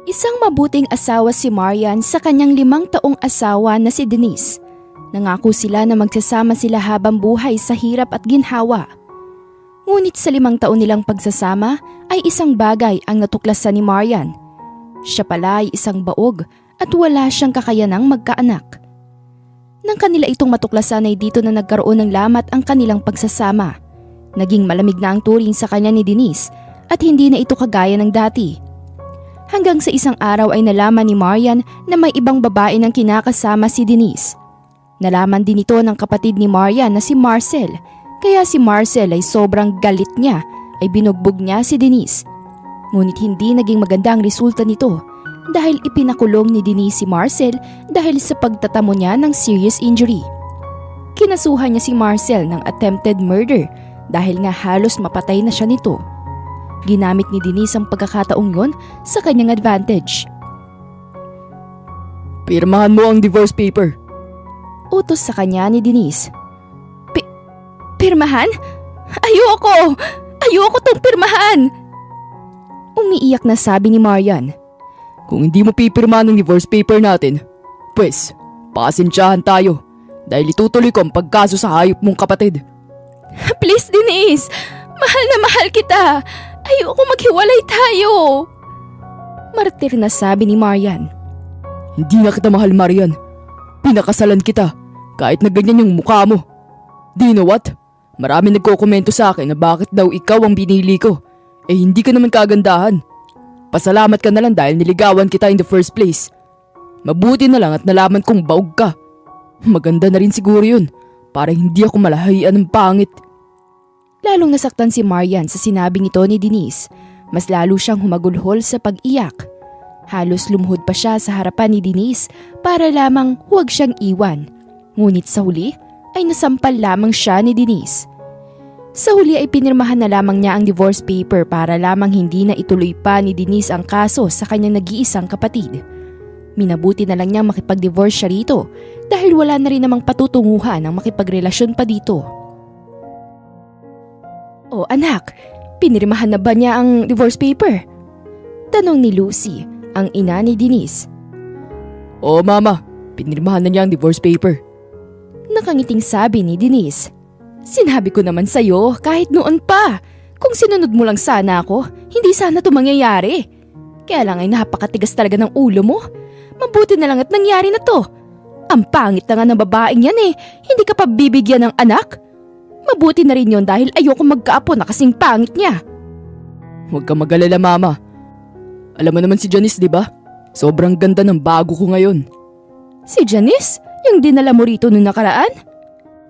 Isang mabuting asawa si Marian sa kanyang 5 taong asawa na si Denise. Nangako sila na magsasama sila habang buhay sa hirap at ginhawa. Ngunit sa 5 taon nilang pagsasama ay isang bagay ang natuklasan ni Marian. Siya pala ay isang baog at wala siyang kakayanang magkaanak. Nang kanila itong matuklasan ay dito na nagkaroon ng lamat ang kanilang pagsasama. Naging malamig na ang turing sa kanya ni Denise at hindi na ito kagaya ng dati. Hanggang sa isang araw ay nalaman ni Marian na may ibang babae nang kinakasama si Denise. Nalaman din ito ng kapatid ni Marian na si Marcel, kaya si Marcel ay sobrang galit niya ay binugbog niya si Denise. Ngunit hindi naging maganda ang resulta nito dahil ipinakulong ni Denise si Marcel dahil sa pagtatamo niya ng serious injury. Kinasuhan niya si Marcel ng attempted murder dahil nga halos mapatay na siya nito. Ginamit ni Denise ang pagkakataong yon sa kanyang advantage. Pirmahan mo ang divorce paper. Utos sa kanya ni Denise. Pirmahan? Ayoko! Ayoko tong pirmahan! Umiiyak na sabi ni Marian. Kung hindi mo pipirmahan ang divorce paper natin, pues, pasensyahan tayo dahil itutuloy ko ang pagkaso sa hayop mong kapatid. Please Denise! Mahal na mahal kita! Ayoko maghiwalay tayo! Martir na sabi ni Marian. Hindi na kita mahal, Marian. Pinakasalan kita kahit na ganyan yung mukha mo. Do you know what? Marami nagkokomento sa akin na bakit daw ikaw ang binili ko. Eh hindi ka naman kagandahan. Pasalamat ka na lang dahil niligawan kita in the first place. Mabuti na lang at nalaman kong baog ka. Maganda na rin siguro yun para hindi ako malahayan ng pangit. Lalong nasaktan si Marian sa sinabing ito ni Denise. Mas lalo siyang humagulhol sa pag-iyak. Halos lumuhod pa siya sa harapan ni Denise para lamang huwag siyang iwan. Ngunit sa huli ay nasampal lamang siya ni Denise. Sa huli ay pinirmahan na lamang niya ang divorce paper para lamang hindi na ituloy pa ni Denise ang kaso sa kanyang nag-iisang kapatid. Minabuti na lang niyang makipag-divorce siya rito dahil wala na rin namang patutunguhan ang makipagrelasyon pa dito. "Oh anak, pinirmahan na ba niya ang divorce paper?" Tanong ni Lucy, ang ina ni Denise. Oo mama, pinirmahan na niya ang divorce paper. Nakangiting sabi ni Denise. "Sinabi ko naman sa'yo kahit noon pa. Kung sinunod mo lang sana ako, hindi sana ito mangyayari. Kaya lang ay napakatigas talaga ng ulo mo. Mabuti na lang at nangyari na to. Ang pangit na nga ng babaeng yan eh, hindi ka pa bibigyan ng anak. Mabuti na rin yon dahil ayoko magkaapo na kasing pangit niya." Huwag ka mag-alala mama. Alam mo naman si Janice, di ba? Sobrang ganda ng bago ko ngayon. Si Janice? Yung dinala mo rito noong nakaraan?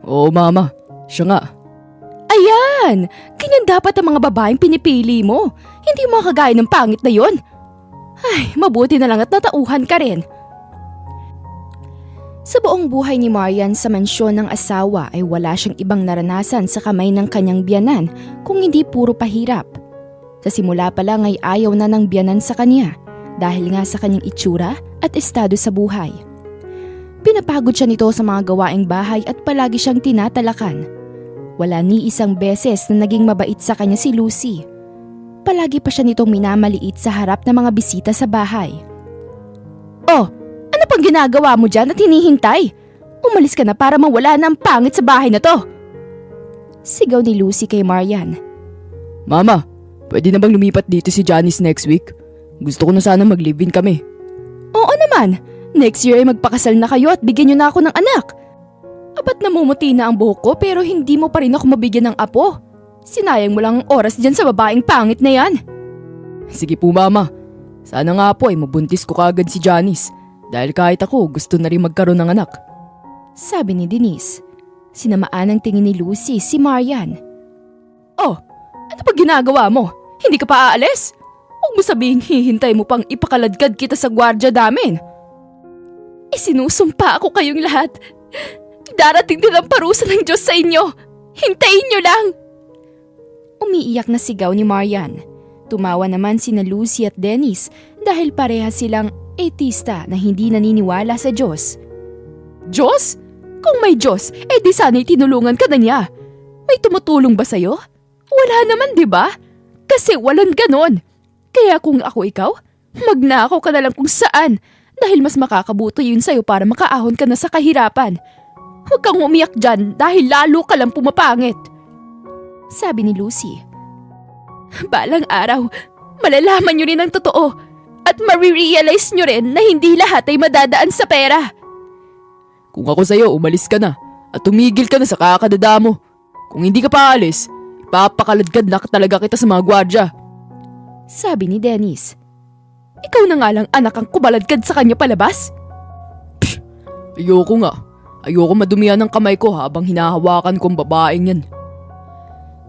Oo mama, siya nga. Ayan! Ganyan dapat ang mga babaeng pinipili mo. Hindi mo kagaya ng pangit na yon. Ay, mabuti na lang at natauhan ka rin. Sa buong buhay ni Marian sa mansyon ng asawa ay wala siyang ibang naranasan sa kamay ng kanyang biyanan kung hindi puro pahirap. Sa simula pa lang ay ayaw na ng biyanan sa kanya dahil nga sa kanyang itsura at estado sa buhay. Pinapagod siya nito sa mga gawaing bahay at palagi siyang tinatalakan. Wala ni isang beses na naging mabait sa kanya si Lucy. Palagi pa siya nitong minamaliit sa harap ng mga bisita sa bahay. "Oh, ano pang ginagawa mo dyan at hinihintay? Umalis ka na para mawala na ang pangit sa bahay na to!" Sigaw ni Lucy kay Marian. Mama, pwede na bang lumipat dito si Janice next week? Gusto ko na sana mag-live-in kami. "Oo naman, next year ay magpakasal na kayo at bigyan niyo na ako ng anak. Abat namumuti na ang buhok ko pero hindi mo pa rin ako mabigyan ng apo. Sinayang mo lang ang oras dyan sa babaeng pangit na yan." Sige po mama, sana nga po ay mabuntis ko kaagad si Janice dahil kahit ako gusto na rin magkaroon ng anak. Sabi ni Denise. Sinamaan ng tingin ni Lucy si Marian. "Oh, ano pa ginagawa mo? Hindi ka pa aalis? Huwag mo sabihing hihintay mo pang ipakaladkad kita sa gwardya namin. Isinusumpa ako kayong lahat. Darating din ang parusa ng Diyos sa inyo. Hintayin niyo lang!" Umiiyak na sigaw ni Marian. Tumawa naman sina Lucy at Dennis dahil pareha silang atheista na hindi naniniwala sa Diyos. "Diyos? Kung may Diyos, di sana'y tinulungan ka na niya. May tumutulong ba sa'yo? Wala naman, di ba? Kasi walang ganon. Kaya kung ako ikaw, Magnakaw ka na lang kung saan dahil mas makakabuto yun sa'yo para makaahon ka na sa kahirapan. Huwag kang umiyak dyan dahil lalo ka lang pumapangit. Sabi ni Lucy. Balang araw, malalaman nyo rin ang totoo at marirealize nyo rin na hindi lahat ay madadaan sa pera. Kung ako sa'yo, umalis ka na at tumigil ka na sa kakadada mo. Kung hindi ka pa alis, ipapakaladkad na talaga kita sa mga gwardya. Sabi ni Dennis. Ikaw na nga lang anak ang kumaladkad sa kanya palabas? Psh, ayoko nga. Ayoko madumihan ng kamay ko habang hinahawakan kong babaeng yan.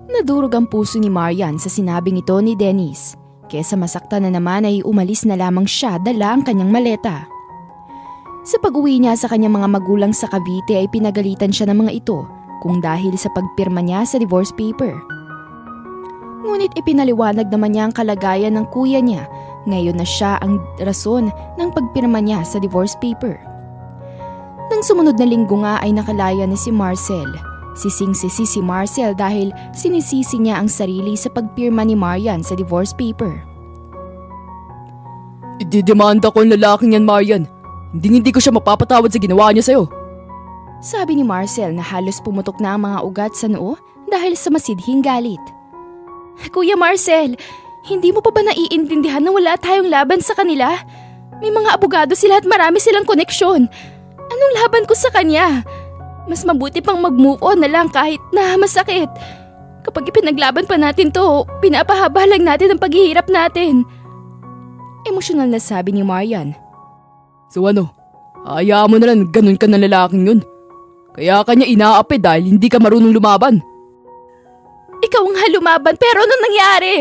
Nadurog ang puso ni Marian sa sinabing ito ni Dennis. Kesa masakta na naman ay umalis na lamang siya dala ang kanyang maleta. Sa pag-uwi niya sa kanyang mga magulang sa Cavite ay pinagalitan siya ng mga ito kung dahil sa pagpirma niya sa divorce paper. Ngunit ipinaliwanag naman niya ang kalagayan ng kuya niya ngayon na siya ang rason ng pagpirma niya sa divorce paper. Nang sumunod na linggo nga ay nakalaya na si Marcel. Sising-sisi si Marcel dahil sinisisi niya ang sarili sa pagpirma ni Marian sa divorce paper. Ididemanda ko ang lalaking yan, Marian. Hindi ko siya mapapatawad sa ginawa niya sa'yo. Sabi ni Marcel na halos pumutok na ang mga ugat sa noo dahil sa masidhing galit. Kuya Marcel, hindi mo pa ba naiintindihan na wala tayong laban sa kanila? May mga abogado sila at marami silang koneksyon. Anong laban ko sa kanya? Mas mabuti pang mag-move on na lang kahit na masakit. Kapag ipinaglaban pa natin to, pinapahaba lang natin ang paghihirap natin. Emosyonal na sabi ni Marian. So ano, hayaan mo na lang ganun ka na lalaking yun. Kaya kanya inaapi dahil hindi ka marunong lumaban. Ikaw nga lumaban pero anong nangyari?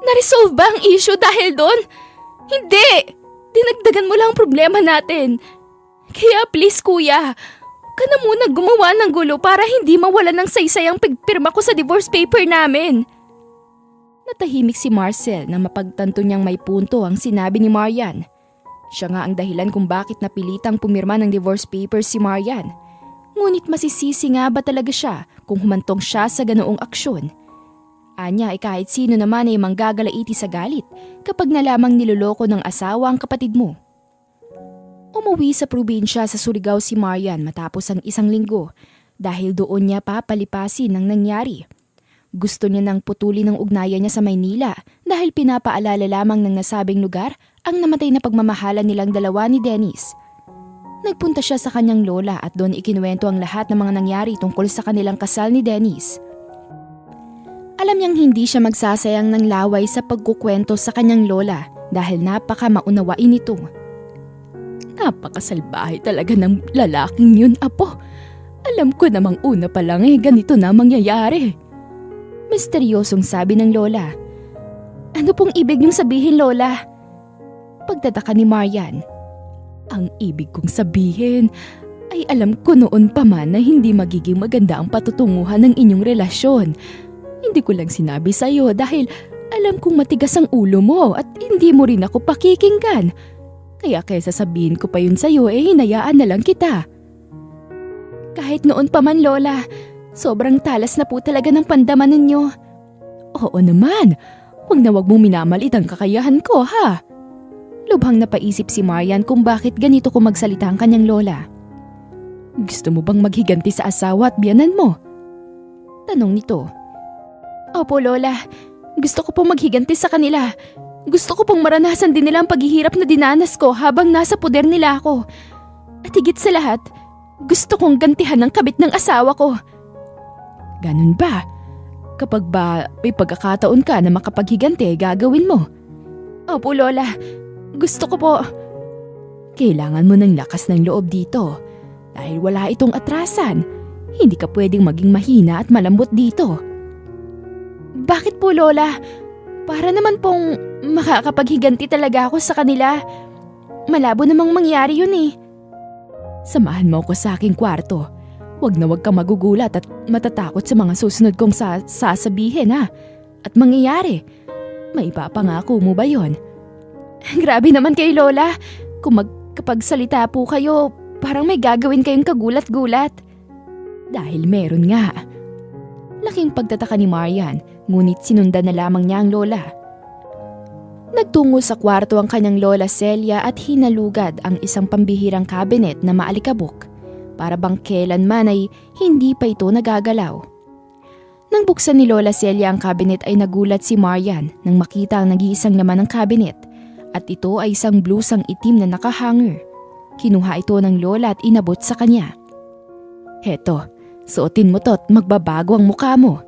Na-resolve ba ang issue dahil doon? Hindi! Dinagdagan mo lang ang problema natin. Kaya please kuya, huwag ka na muna gumawa ng gulo para hindi mawalan ng saysay ang pagpirma ko sa divorce paper namin. Natahimik si Marcel na mapagtanto niyang may punto ang sinabi ni Marian. Siya nga ang dahilan kung bakit napilitang pumirma ng divorce papers si Marian. Ngunit masisisi nga ba talaga siya kung humantong siya sa ganoong aksyon? Anya ay kahit sino naman ay manggagalaiti sa galit kapag nalamang niloloko ng asawa ang kapatid mo. Umuwi sa probinsya sa Surigao si Marian matapos ang isang linggo dahil doon niya papalipasin ang nangyari. Gusto niya nang putulin ang ugnayan niya sa Maynila dahil pinapaalala lamang ng nasabing lugar ang namatay na pagmamahalan nilang dalawa ni Dennis. Nagpunta siya sa kanyang lola at doon ikinuwento ang lahat ng mga nangyari tungkol sa kanilang kasal ni Dennis. Alam niyang hindi siya magsasayang ng laway sa pagkukwento sa kanyang lola dahil napaka maunawain ito. Napakasalbahe talaga ng lalaking yun, apo. Alam ko namang una pa lang ganito na mangyayari. Misteryosong sabi ng lola. Ano pong ibig niyong sabihin, lola? Pagtataka ni Marian. Ang ibig kong sabihin ay alam ko noon pa man na hindi magiging maganda ang patutunguhan ng inyong relasyon. Hindi ko lang sinabi sa'yo dahil alam kong matigas ang ulo mo at hindi mo rin ako pakikinggan. Kaya kaysa sabihin ko pa yun sa'yo hinayaan na lang kita. Kahit noon pa man, lola, sobrang talas na po talaga ng pandaman ninyo. Oo naman, wag mong minamalit ang kakayahan ko, ha? Lubhang napaisip si Marian kung bakit ganito ko magsalita ang kanyang lola. Gusto mo bang maghiganti sa asawa at biyanan mo? Tanong nito. Opo, lola. Gusto ko pong maghiganti sa kanila. Gusto ko pong maranasan din nila ang paghihirap na dinanas ko habang nasa poder nila ako. At higit sa lahat, gusto kong gantihan ng kabit ng asawa ko. Ganun ba? Kapag ba may pagkakataon ka na makapaghiganti, gagawin mo? Opo, lola. Gusto ko po. Kailangan mo ng lakas ng loob dito. Dahil wala itong atrasan. Hindi ka pwedeng maging mahina at malambot dito. Bakit po, lola? Para naman pong makakapaghiganti talaga ako sa kanila. Malabo namang mangyari yun eh. Samahan mo ako sa aking kwarto. Huwag na huwag kang magugulat at matatakot sa mga susunod kong sasabihin, ha? At mangyayari. Maipapangako mo ba yon? Grabe naman kay lola. Kung magkapagsalita po kayo, parang may gagawin kayong kagulat-gulat. Dahil meron nga. Laking pagtataka ni Marian, ngunit sinundan na lamang niya ang lola. Nagtungo sa kwarto ang kanyang lola Celia at hinalugad ang isang pambihirang cabinet na maalikabok para bang kailanman ay hindi pa ito nagagalaw. Nang buksan ni Lola Celia ang cabinet ay nagulat si Marian nang makita ang nag-iisang laman ng cabinet at ito ay isang blusang itim na nakahanger. Kinuha ito ng lola at inabot sa kanya. Heto, suotin mo to at magbabago ang mukha mo.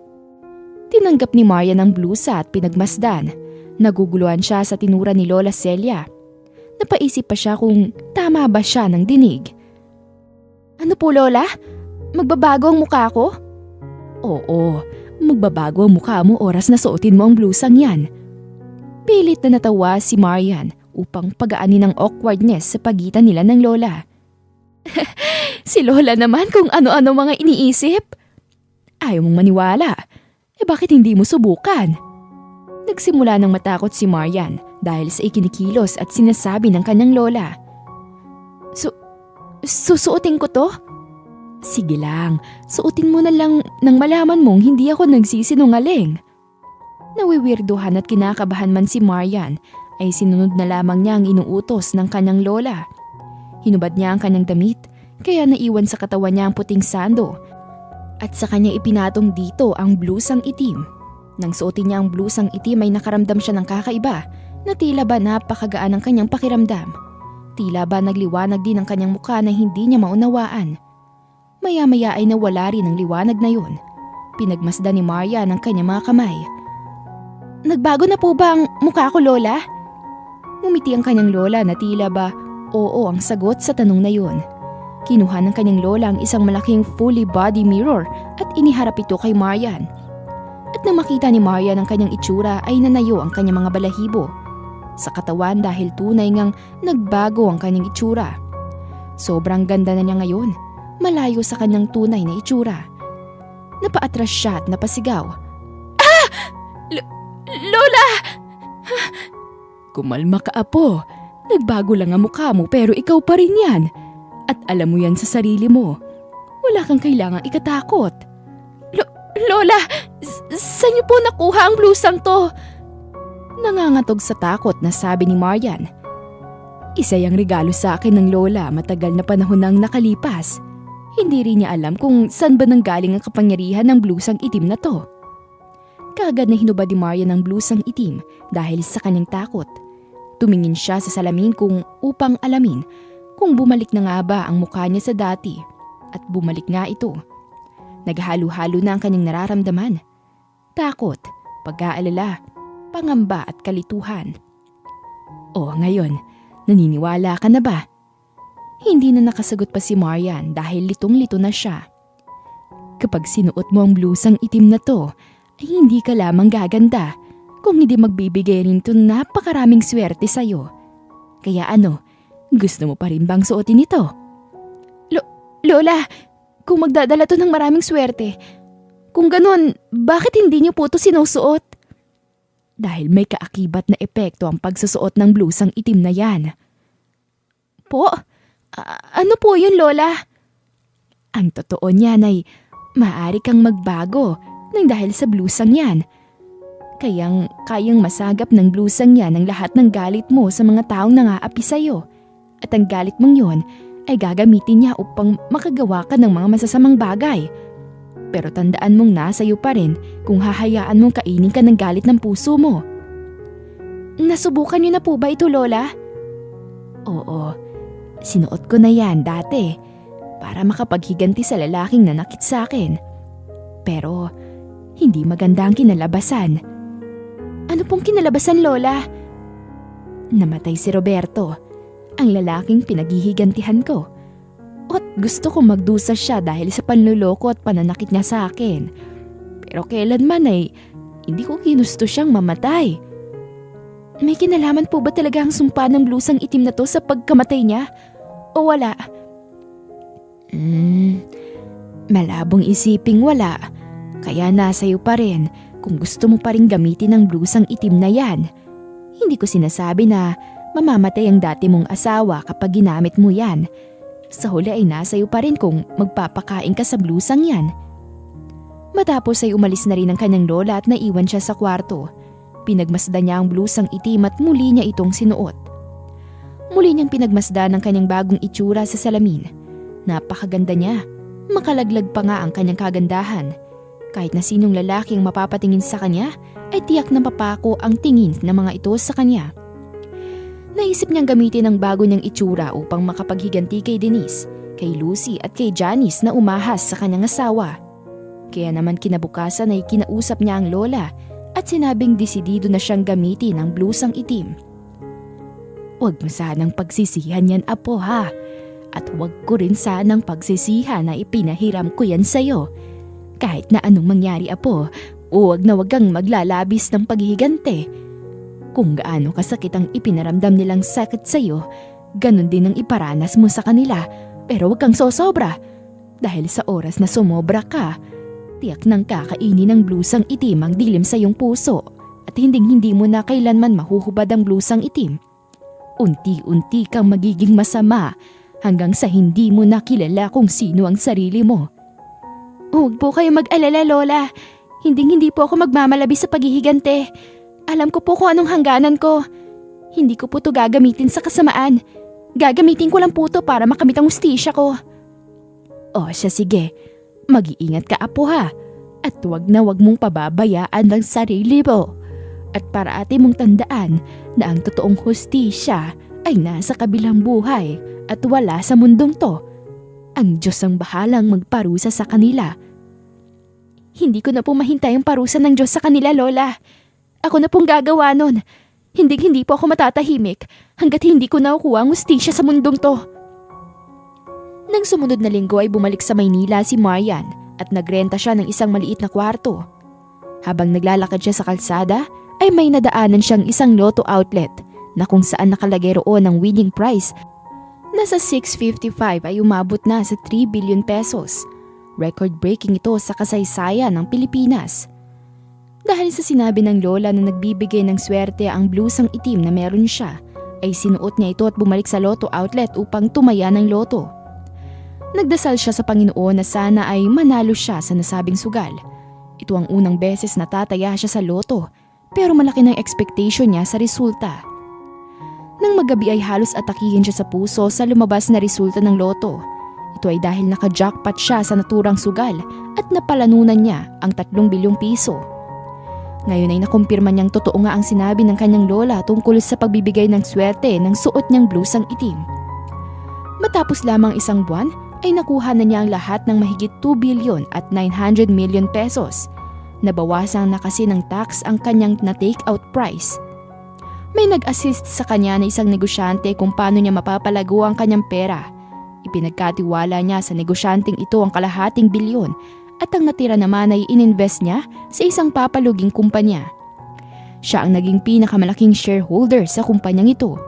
Tinanggap ni Marian ang blusa at pinagmasdan. Naguguluhan siya sa tinura ni Lola Celia. Napaisip pa siya kung tama ba siya ng dinig. Ano po Lola? Magbabago ang mukha ko? Oo, magbabago ang mukha mo oras na suotin mo ang blusang yan. Pilit na natawa si Marian upang pagaanin ang awkwardness sa pagitan nila ng lola. Si Lola naman kung ano-ano mga iniisip. Ayaw mong maniwala. Bakit hindi mo subukan? Nagsimula ng matakot si Marian dahil sa ikinikilos at sinasabi ng kanyang lola. Susuotin ko to? Sige lang, suotin mo na lang nang malaman mong hindi ako nagsisinungaling. Nawiwirduhan at kinakabahan man si Marian ay sinunod na lamang niya ang inuutos ng kanyang lola. Hinubad niya ang kanyang damit kaya naiwan sa katawan niya ang puting sando at sa kanya ipinatong dito ang blusang itim. Nang suotin niya ang blusang itim ay nakaramdam siya ng kakaiba na tila ba napakagaan ang kanyang pakiramdam. Tila ba nagliwanag din ang kanyang mukha na hindi niya maunawaan. Maya-maya ay nawala rin ang liwanag na yun. Pinagmasdan ni Marian ang kanyang mga kamay. Nagbago na po ba ang mukha ko, Lola? Ngumiti ang kanyang lola na tila ba oo ang sagot sa tanong na yun. Kinuha ng kanyang lola ang isang malaking fully body mirror at iniharap ito kay Marian. At nang makita ni Marian ang kanyang itsura ay nanayo ang kanyang mga balahibo sa katawan dahil tunay ngang nagbago ang kanyang itsura. Sobrang ganda na niya ngayon. Malayo sa kanyang tunay na itsura. Napaatras siya at napasigaw. Ah! Lola! Kumalma ka apo. Nagbago lang ang mukha mo pero ikaw pa rin yan. At alam mo yan sa sarili mo. Wala kang kailangang ikatakot. Lola! Saan niyo po nakuha ang blusang to? Nangangatog sa takot na sabi ni Marian. Isa yung regalo sa akin ng lola matagal na panahon nang nakalipas. Hindi rin niya alam kung saan ba nanggaling ang kapangyarihan ng blusang itim na to. Kaagad na hinubad ni Marian ang blusang itim dahil sa kanyang takot. Tumingin siya sa salamin upang alamin kung bumalik na nga ba ang mukha niya sa dati. At bumalik nga ito. Naghalo-halo na ang kanyang nararamdaman. Takot, pag-aalala, pangamba at kalituhan. Ngayon, naniniwala ka na ba? Hindi na nakasagot pa si Marian dahil litong-lito na siya. Kapag sinuot mo ang blusang itim na to, ay hindi ka lamang gaganda kung hindi magbibigay rin ito napakaraming swerte sa'yo. Kaya gusto mo pa rin bang suotin ito? Lola, kung magdadala to ng maraming swerte, kung ganun, bakit hindi niyo po ito sinusuot? Dahil may kaakibat na epekto ang pagsusuot ng blusang itim na yan. Po? Ano po yun, Lola? Ang totoo niyan ay maaari kang magbago nang dahil sa blusang yan. Kayang masagap ng blusang yan ang lahat ng galit mo sa mga taong nangaapi sa'yo. At ang galit mong yon ay gagamitin niya upang makagawa ka ng mga masasamang bagay. Pero tandaan mong nasa iyo pa rin kung hahayaan mong kainin ka ng galit ng puso mo. Nasubukan niyo na po ba ito, Lola? Oo. Sinuot ko na yan dati para makapaghiganti sa lalaking nanakit sa akin. Pero hindi maganda ang kinalabasan. Ano pong kinalabasan, Lola? Namatay si Roberto, ang lalaking pinaghihigantihan ko. At gusto kong magdusa siya dahil sa panluloko at pananakit niya sa akin. Pero kailanman ay hindi ko ginusto siyang mamatay. May kinalaman po ba talaga ang sumpa ng blusang itim na to sa pagkamatay niya? O wala? Malabong isiping wala. Kaya nasa iyo pa rin kung gusto mo pa rin gamitin ang blusang itim na yan. Hindi ko sinasabi na mamamatay ang dati mong asawa kapag ginamit mo yan. Sa huli ay nasa iyo pa rin kung magpapakain ka sa blusang yan. Matapos ay umalis na rin ang kanyang lola at naiwan siya sa kwarto. Pinagmasdan niya ang blusang itim at muli niya itong sinuot. Muli niyang pinagmasdan ang kanyang bagong itsura sa salamin. Napakaganda niya. Makalaglag pa nga ang kanyang kagandahan. Kahit na sinong lalaki ang mapapatingin sa kanya, ay tiyak na papako ang tingin ng mga ito sa kanya. Naisip niyang gamitin ang bago niyang itsura upang makapaghiganti kay Denise, kay Lucy at kay Janice na umahas sa kanyang asawa. Kaya naman kinabukasan ay kinausap niya ang lola at sinabing desidido na siyang gamitin ang blusang itim. "Huwag mo sanang pagsisihan yan, apo, ha? At huwag ko rin sanang pagsisihan na ipinahiram ko yan sa'yo. Kahit na anong mangyari, apo, huwag kang maglalabis ng paghihigante. Kung gaano kasakit ang ipinaramdam nilang sakit sa'yo, ganun din ang iparanas mo sa kanila, pero huwag kang sosobra. Dahil sa oras na sumobra ka, tiyak nang kakainin ng blusang itim ang dilim sa iyong puso at hindi mo na kailanman mahuhubad ang blusang itim. Unti-unti kang magiging masama hanggang sa hindi mo na kilala kung sino ang sarili mo." "Huwag po kayo mag-alala, Lola. Hindi po ako magmamalabi sa paghihigante. Alam ko po kung anong hangganan ko. Hindi ko po to gagamitin sa kasamaan. Gagamitin ko lang po to para makamit ang hustisya ko." "O siya, sige. Mag-iingat ka, apo, ha? At wag mong pababayaan ang sarili mo. At parati mong tandaan na ang totoong hustisya ay nasa kabilang buhay at wala sa mundong to. Ang Diyos ang bahalang magparusa sa kanila." "Hindi ko na po mahintay ang parusa ng Diyos sa kanila, Lola. Ako na pong gagawa nun. Hindi po ako matatahimik hanggat hindi ko nakukuha ang hustisya sa mundong to." Nang sumunod na linggo ay bumalik sa Maynila si Marian at nagrenta siya ng isang maliit na kwarto. Habang naglalakad siya sa kalsada ay may nadaanan siyang isang lotto outlet na kung saan nakalagay roon ang winning prize na sa 655 ay umabot na sa 3 billion pesos. Record-breaking ito sa kasaysayan ng Pilipinas. Dahil sa sinabi ng lola na nagbibigay ng swerte ang blusang itim na meron siya, ay sinuot niya ito at bumalik sa lotto outlet upang tumaya ng loto. Nagdasal siya sa Panginoon na sana ay manalo siya sa nasabing sugal. Ito ang unang beses na tataya siya sa loto, pero malaki ng expectation niya sa resulta. Nang magabi ay halos atakihin siya sa puso sa lumabas na resulta ng loto. Ito ay dahil naka-jackpot siya sa naturang sugal at napalanunan niya ang 3 bilyong piso. Ngayon ay nakumpirma niyang totoo nga ang sinabi ng kanyang lola tungkol sa pagbibigay ng swerte ng suot niyang blusang itim. Matapos lamang isang buwan ay nakuha na niya ang lahat ng mahigit 2 billion at 900 million pesos. Nabawasan na kasi ng tax ang kanyang na-take out price. May nag-assist sa kanya na isang negosyante kung paano niya mapapalago ang kanyang pera. Ipinagkatiwala niya sa negosyanteng ito ang kalahating bilyon at ang natira naman ay ininvest niya sa isang papaluging kumpanya. Siya ang naging pinakamalaking shareholder sa kumpanyang ito.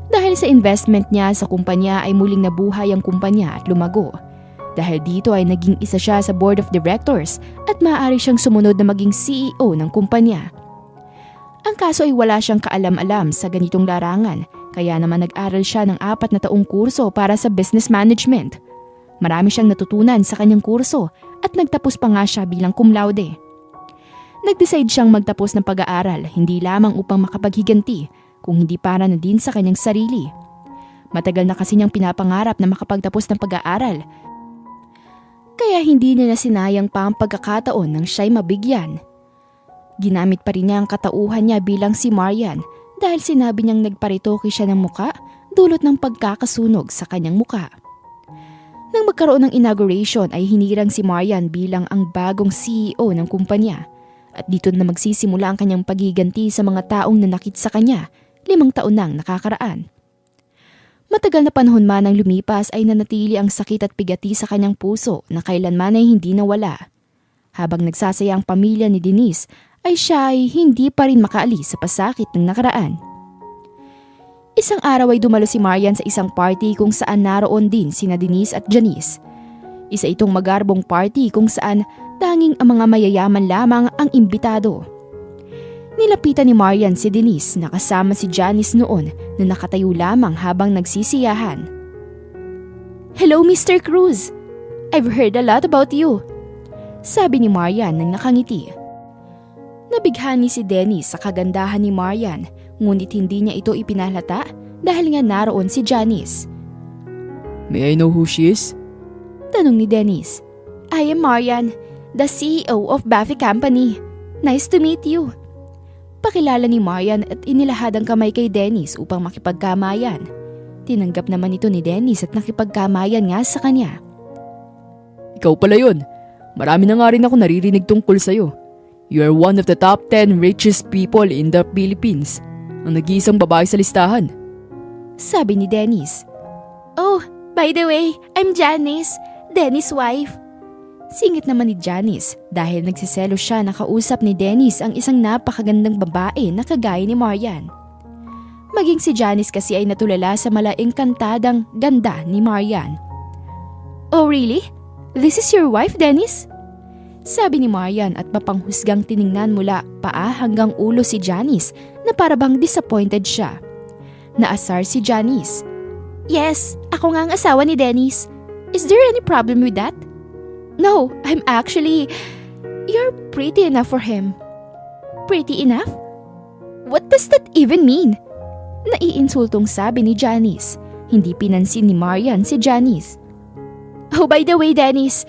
Dahil sa investment niya sa kumpanya ay muling nabuhay ang kumpanya at lumago. Dahil dito ay naging isa siya sa board of directors at maaari siyang sumunod na maging CEO ng kumpanya. Ang kaso ay wala siyang kaalam-alam sa ganitong larangan, kaya naman nag-aral siya ng 4 na taong kurso para sa business management. Marami siyang natutunan sa kanyang kurso at nagtapos pa nga siya bilang cum laude. Nag-decide siyang magtapos ng pag-aaral hindi lamang upang makapaghiganti, kung hindi para na din sa kanyang sarili. Matagal na kasi niyang pinapangarap na makapagtapos ng pag-aaral, kaya hindi niya nasinayang pa ang pagkakataon nang siya'y mabigyan. Ginamit pa rin niya ang katauhan niya bilang si Marian dahil sinabi niyang nagparitoke siya ng muka dulot ng pagkakasunog sa kanyang muka. Nang magkaroon ng inauguration ay hinirang si Marian bilang ang bagong CEO ng kumpanya at dito na magsisimula ang kanyang paghiganti sa mga taong nanakit sa kanya 5 taon nang nakakaraan. Matagal na panahon man ang lumipas ay nanatili ang sakit at bigati sa kanyang puso na kailanman ay hindi nawala. Habang nagsasaya ang pamilya ni Denise ay siya ay hindi pa rin makaalis sa pasakit ng nakaraan. Isang araw ay dumalo si Marian sa isang party kung saan naroon din sina Denise at Janice. Isa itong magarbong party kung saan tanging ang mga mayayaman lamang ang imbitado. Nilapitan ni Marian si Denise na kasama si Janice noon na nakatayo lamang habang nagsisiyahan. "Hello, Mr. Cruz! I've heard a lot about you," sabi ni Marian nang nakangiti. Nabighani si Dennis sa kagandahan ni Marian, ngunit hindi niya ito ipinalata dahil nga naroon si Janice. May I know who she is? Tanong ni Dennis. I am Marian, the CEO of Buffy Company. Nice to meet you. Pakilala ni Marian at inilahad ang kamay kay Dennis upang makipagkamayan. Tinanggap naman ito ni Dennis at nakipagkamayan nga sa kanya. Ikaw pala yun. Marami na nga rin ako naririnig tungkol sa'yo. You are one of the top 10 richest people in the Philippines. Ang nag-iisang babae sa listahan. Sabi ni Dennis. Oh, by the way, I'm Janice, Dennis' wife. Singit naman ni Janice dahil nagsiselos siya na kausap ni Dennis ang isang napakagandang babae na kagaya ni Marian. Maging si Janice kasi ay natulala sa malaengkantadang ganda ni Marian. Oh really? This is your wife, Dennis? Sabi ni Marian at mapanghusgang tiningnan mula paa hanggang ulo si Janice na parabang disappointed siya. Naasar si Janice. Yes, ako nga ang asawa ni Dennis. Is there any problem with that? No, I'm actually... You're pretty enough for him. Pretty enough? What does that even mean? Naiinsultong sabi ni Janice. Hindi pinansin ni Marian si Janice. Oh, by the way, Dennis,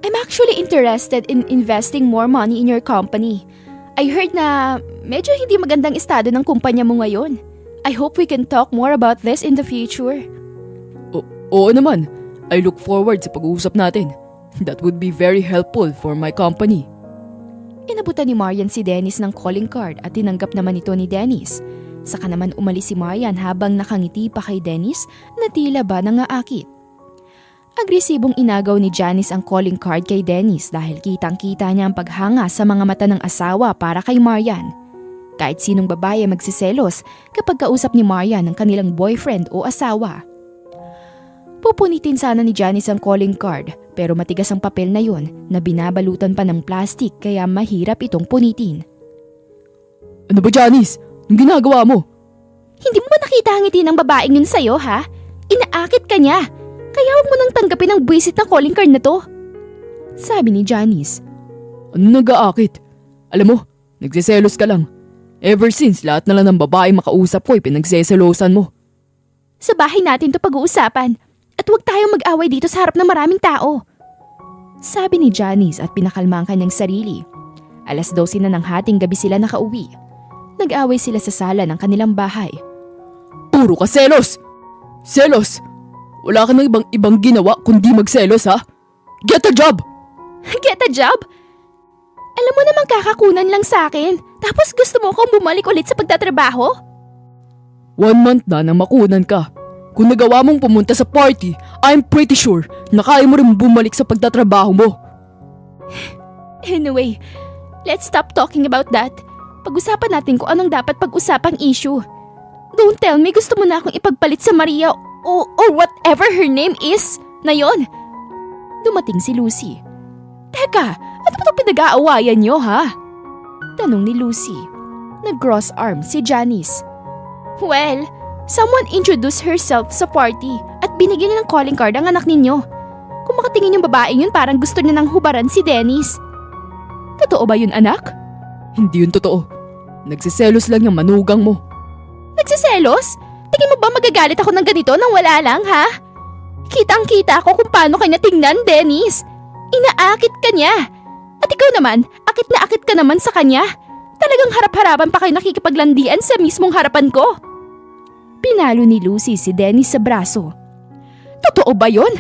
I'm actually interested in investing more money in your company. I heard na medyo hindi magandang estado ng kumpanya mo ngayon. I hope we can talk more about this in the future. Oo naman. I look forward sa pag-uusap natin. That would be very helpful for my company. Inabutan ni Marian si Dennis ng calling card at tinanggap naman ito ni Dennis. Saka naman umalis si Marian habang nakangiti pa kay Dennis na tila ba nangaakit. Agresibong inagaw ni Janice ang calling card kay Dennis dahil kitang-kita niya ang paghanga sa mga mata ng asawa para kay Marian. Kahit sinong babae magsiselos kapag kausap ni Marian ang kanilang boyfriend o asawa. Pupunitin sana ni Janice ang calling card pero matigas ang papel na yon na binabalutan pa ng plastic kaya mahirap itong punitin. Ano ba, Janice? Anong ginagawa mo? Hindi mo ba nakita ang ngiti ng babaeng yun sa'yo, ha? Inaakit ka niya. Kaya huwag mo nang tanggapin ang buwisit na calling card na to. Sabi ni Janice. Ano nag-aakit? Alam mo, nagsiselos ka lang. Ever since lahat na lang ng babae makausap ko ay pinagseselosan mo. Sa bahay natin to pag-uusapan. At huwag tayong mag-away dito sa harap ng maraming tao. Sabi ni Janice at pinakalma ang kanyang sarili. 12:00 na ng hating gabi sila nakauwi. Nag-away sila sa sala ng kanilang bahay. Puro ka selos! Selos! Wala ka nang ibang ginawa kundi magselos, ha? Get a job! Get a job? Alam mo namang kakakunan lang sa akin. Tapos gusto mo akong bumalik ulit sa pagtatrabaho? 1 month na nang makunan ka. Kung nagawa mong pumunta sa party, I'm pretty sure na kaya mo rin bumalik sa pagtatrabaho mo. Anyway, let's stop talking about that. Pag-usapan natin kung anong dapat pag-usapang issue. Don't tell me gusto mo na akong ipagpalit sa Maria or whatever her name is na yon. Dumating si Lucy. Teka, ano ba itong pinag-aawayan niyo, ha? Tanong ni Lucy. Nag-cross arm si Janice. Well, someone introduced herself sa party at binigyan niya ng calling card ang anak ninyo. Kung makatingin yung babaeng yun parang gusto niya nang hubaran si Dennis. Totoo ba yun, anak? Hindi yun totoo. Nagsiselos lang yung manugang mo. Nagsiselos? Tingin mo ba magagalit ako ng ganito nang wala lang, ha? Kitang-kita ako kung paano kanya tingnan, Dennis. Inaakit ka niya. At ikaw naman, akit na akit ka naman sa kanya. Talagang harap-harapan pa kayo nakikipaglandian sa mismong harapan ko. Pinalo ni Lucy si Dennis sa braso. Totoo ba yun?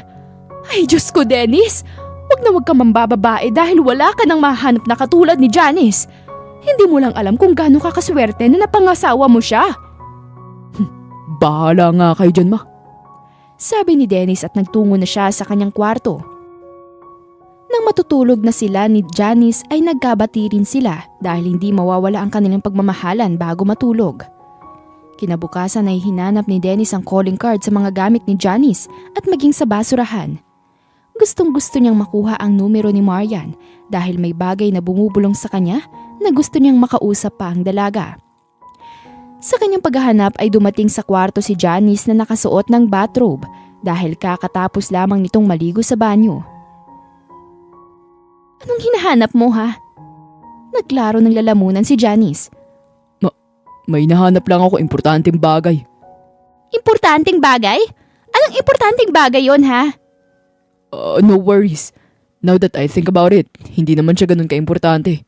Ay Diyos ko, Dennis. Huwag ka mambababae dahil wala ka nang mahanap na katulad ni Janice. Hindi mo lang alam kung gaano ka kaswerte na napangasawa mo siya. Bahala nga kayo dyan, ma. Sabi ni Dennis at nagtungo na siya sa kanyang kwarto. Nang matutulog na sila ni Janice ay nagkabati rin sila dahil hindi mawawala ang kanilang pagmamahalan bago matulog. Kinabukasan ay hinanap ni Dennis ang calling card sa mga gamit ni Janice at maging sa basurahan. Gustong-gusto niyang makuha ang numero ni Marian dahil may bagay na bumubulong sa kanya na gusto niyang makausap pa ang dalaga. Sa kanyang paghahanap ay dumating sa kwarto si Janice na nakasuot ng bathrobe dahil kakatapos lamang nitong maligo sa banyo. Anong hinahanap mo, ha? Naglaro ng lalamunan si Janice. May nahanap lang ako importanteng bagay. Importanteng bagay? Anong importanteng bagay yon ha? No worries. Now that I think about it, hindi naman siya ganun kaimportante.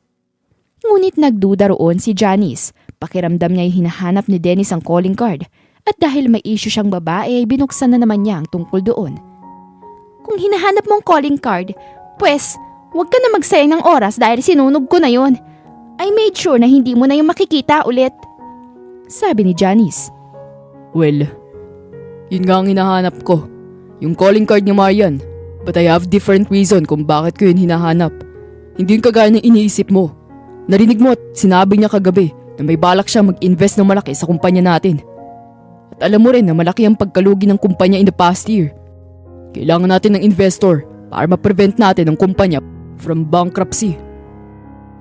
Ngunit nagduda roon si Janice. Pakiramdam niya ay hinahanap ni Dennis ang calling card. At dahil may issue siyang babae ay binuksan na naman niya ang tungkol doon. Kung hinahanap mong calling card, pues huwag ka na magsayang ng oras dahil sinunog ko na yon. I made sure na hindi mo na yung makikita ulit. Sabi ni Janice. Well, yun nga ang hinahanap ko. Yung calling card ni Marian. But I have different reason kung bakit ko yun hinahanap. Hindi yun kagaya ng iniisip mo. Narinig mo at sinabi niya kagabi na may balak siya mag-invest ng malaki sa kumpanya natin. At alam mo rin na malaki ang pagkalugi ng kumpanya in the past year. Kailangan natin ng investor para ma-prevent natin ang kumpanya from bankruptcy.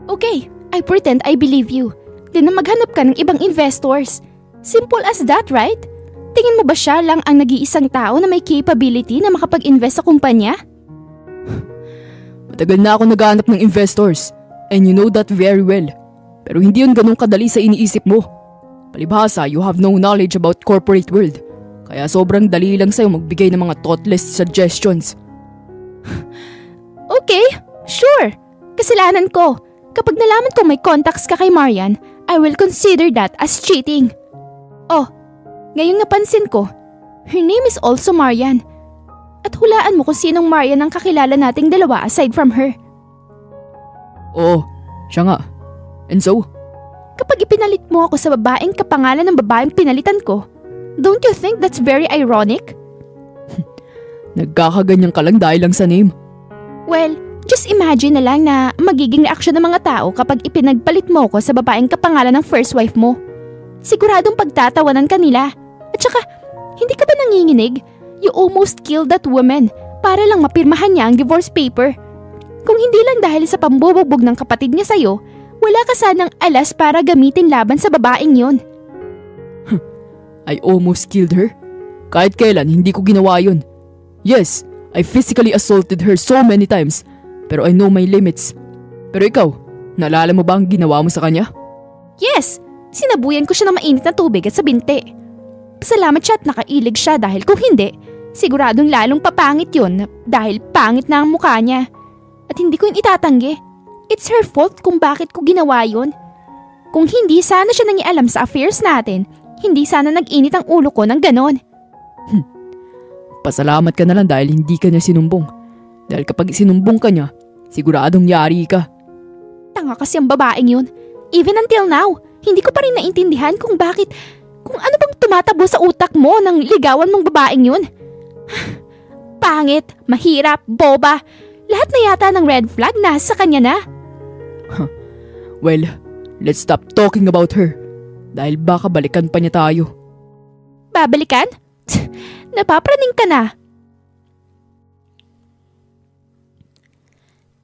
Okay, I pretend I believe you. Then na maghanap ka ng ibang investors. Simple as that, right? Tingin mo ba siya lang ang nag-iisang tao na may capability na makapag-invest sa kumpanya? Matagal na ako naghahanap ng investors. And you know that very well. Pero hindi yun ganun kadali sa iniisip mo. Palibhasa, you have no knowledge about corporate world. Kaya sobrang dali lang sa'yo magbigay ng mga thoughtless suggestions. Okay, sure. Kasalanan ko. Kapag nalaman kong may contacts ka kay Marian, I will consider that as cheating. Oh, ngayong napansin ko, her name is also Marian. At hulaan mo kung sinong Marian ang kakilala nating dalawa aside from her. Oo, siya nga. And so? Kapag ipinalit mo ako sa babaeng kapangalan ng babaeng pinalitan ko, don't you think that's very ironic? Nagkakaganyan ka lang dahil lang sa name. Well, just imagine na lang na magiging reaksyon ng mga tao kapag ipinagpalit mo ko sa babaeng kapangalan ng first wife mo. Siguradong pagtatawanan ka nila. At saka, hindi ka ba nanginginig? You almost killed that woman para lang mapirmahan niya ang divorce paper. Kung hindi lang dahil sa pambubugbog ng kapatid niya sa'yo, wala ka sanang alas para gamitin laban sa babaeng yon. I almost killed her? Kahit kailan, hindi ko ginawa yun. Yes, I physically assaulted her so many times, pero I know my limits. Pero ikaw, naalala mo ba ang ginawa mo sa kanya? Yes, sinabuyan ko siya ng mainit na tubig at sa binti. Pasalamat siya at nakailig siya dahil kung hindi, siguradong lalong papangit yun dahil pangit na ang mukha niya. At hindi ko yun itatanggi. It's her fault kung bakit ko ginawa yun. Kung hindi sana siya nangialam sa affairs natin, hindi sana nag-init ang ulo ko ng ganon. Pasalamat ka na lang dahil hindi ka niya sinumbong. Dahil kapag sinumbong ka niya, siguradong yari ka. Tanga kasi ang babaeng yun. Even until now, hindi ko pa rin naintindihan kung ano bang tumatabo sa utak mo nang ligawan mong babaeng yun. Pangit, mahirap, boba. Lahat na yata ng red flag nasa kanya na. Well, let's stop talking about her. Dahil baka balikan pa niya tayo. Babalikan? Napapraning ka na.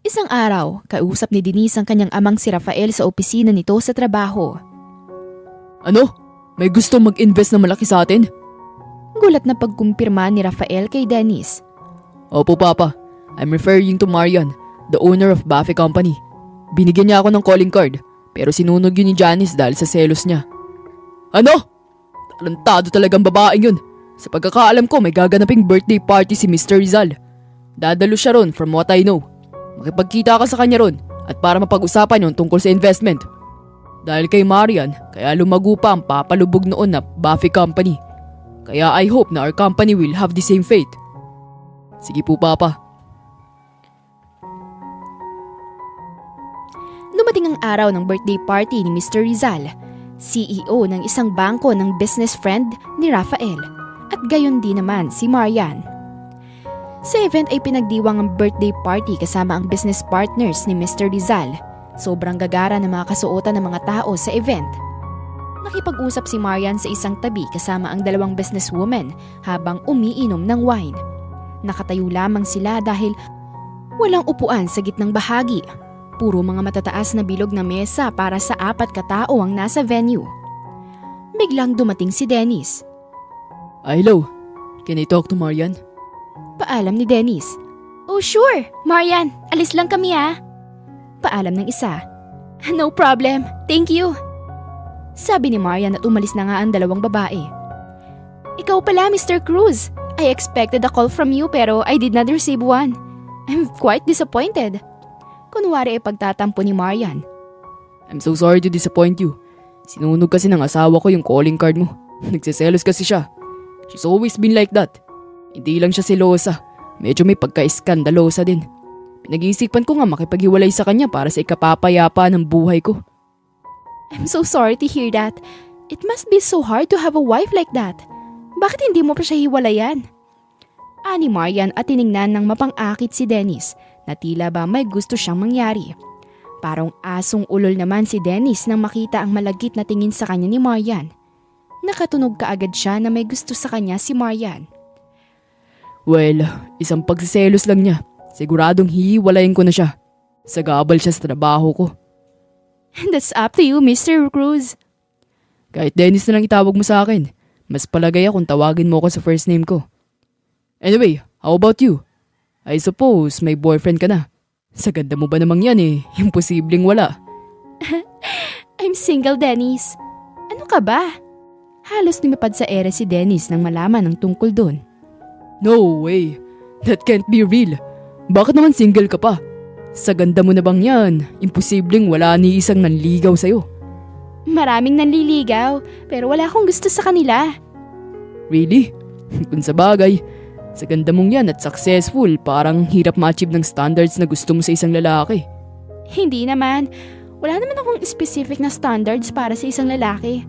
Isang araw, kausap ni Denise ang kanyang amang si Rafael sa opisina nito sa trabaho. Ano? May gusto mag-invest na malaki sa atin? Gulat na pagkumpirma ni Rafael kay Denise. Opo, Papa. I'm referring to Marian, the owner of Buffy Company. Binigyan niya ako ng calling card, pero sinunog yun ni Janice dahil sa selos niya. Ano? Talentado talagang babaeng yun. Sa pagkakaalam ko, may gaganaping birthday party si Mr. Rizal. Dadalo siya ron from what I know. Makipagkita ka sa kanya ron at para mapag-usapan yun tungkol sa investment. Dahil kay Marian, kaya lumago pa ang papalubog noon na Buffy Company. Kaya I hope na our company will have the same fate. Sige po, Papa. Dumating ang araw ng birthday party ni Mr. Rizal, CEO ng isang bangko ng business friend ni Rafael, at gayon din naman si Marian. Sa event ay pinagdiwang ang birthday party kasama ang business partners ni Mr. Rizal. Sobrang gagara ng mga kasuotan ng mga tao sa event. Nakipag-usap si Marian sa isang tabi kasama ang dalawang businesswoman habang umiinom ng wine. Nakatayo lamang sila dahil walang upuan sa gitnang bahagi. Puro mga matataas na bilog na mesa para sa 4 katao ang nasa venue. Biglang dumating si Dennis. Hello, can I talk to Marian? Paalam ni Dennis. Oh sure, Marian, alis lang kami ah. Paalam ng isa. No problem, thank you. Sabi ni Marian at umalis na nga ang dalawang babae. Ikaw pala, Mr. Cruz. I expected a call from you pero I did not receive one. I'm quite disappointed. Kunwari ay pagtatampo ni Marian. I'm so sorry to disappoint you. Sinunog kasi ng asawa ko yung calling card mo. Nagsiselos kasi siya. She's always been like that. Hindi lang siya selosa. Medyo may pagka-iskandalosa din. Pinag-iisipan ko nga makipaghiwalay sa kanya para sa ikapapayapa ng buhay ko. I'm so sorry to hear that. It must be so hard to have a wife like that. Bakit hindi mo pa siya hiwalayan? Ani Marian at tiningnan ng mapang-akit si Dennis na tila ba may gusto siyang mangyari. Parang asong ulol naman si Dennis nang makita ang malagkit na tingin sa kanya ni Marian. Nakatunog kaagad siya na may gusto sa kanya si Marian. Well, isang pagsiselos lang niya. Siguradong hihiwalayin ko na siya. Sagabal siya sa trabaho ko. That's up to you, Mr. Cruz. Kahit Dennis na lang itawag mo sa akin. Mas palagay kung tawagin mo ako sa first name ko. Anyway, how about you? I suppose may boyfriend ka na. Sa ganda mo ba namang yan imposibleng wala. I'm single, Dennis. Ano ka ba? Halos lumipad sa ere si Dennis nang malaman ang tungkol doon. No way. That can't be real. Bakit naman single ka pa? Sa ganda mo na bang yan, imposibleng wala ni isang nanligaw sa'yo. Maraming nanliligaw, pero wala akong gusto sa kanila. Really? Kung sa bagay, sa ganda mong yan at successful, parang hirap ma-achieve ng standards na gusto mo sa isang lalaki. Hindi naman. Wala naman akong specific na standards para sa isang lalaki.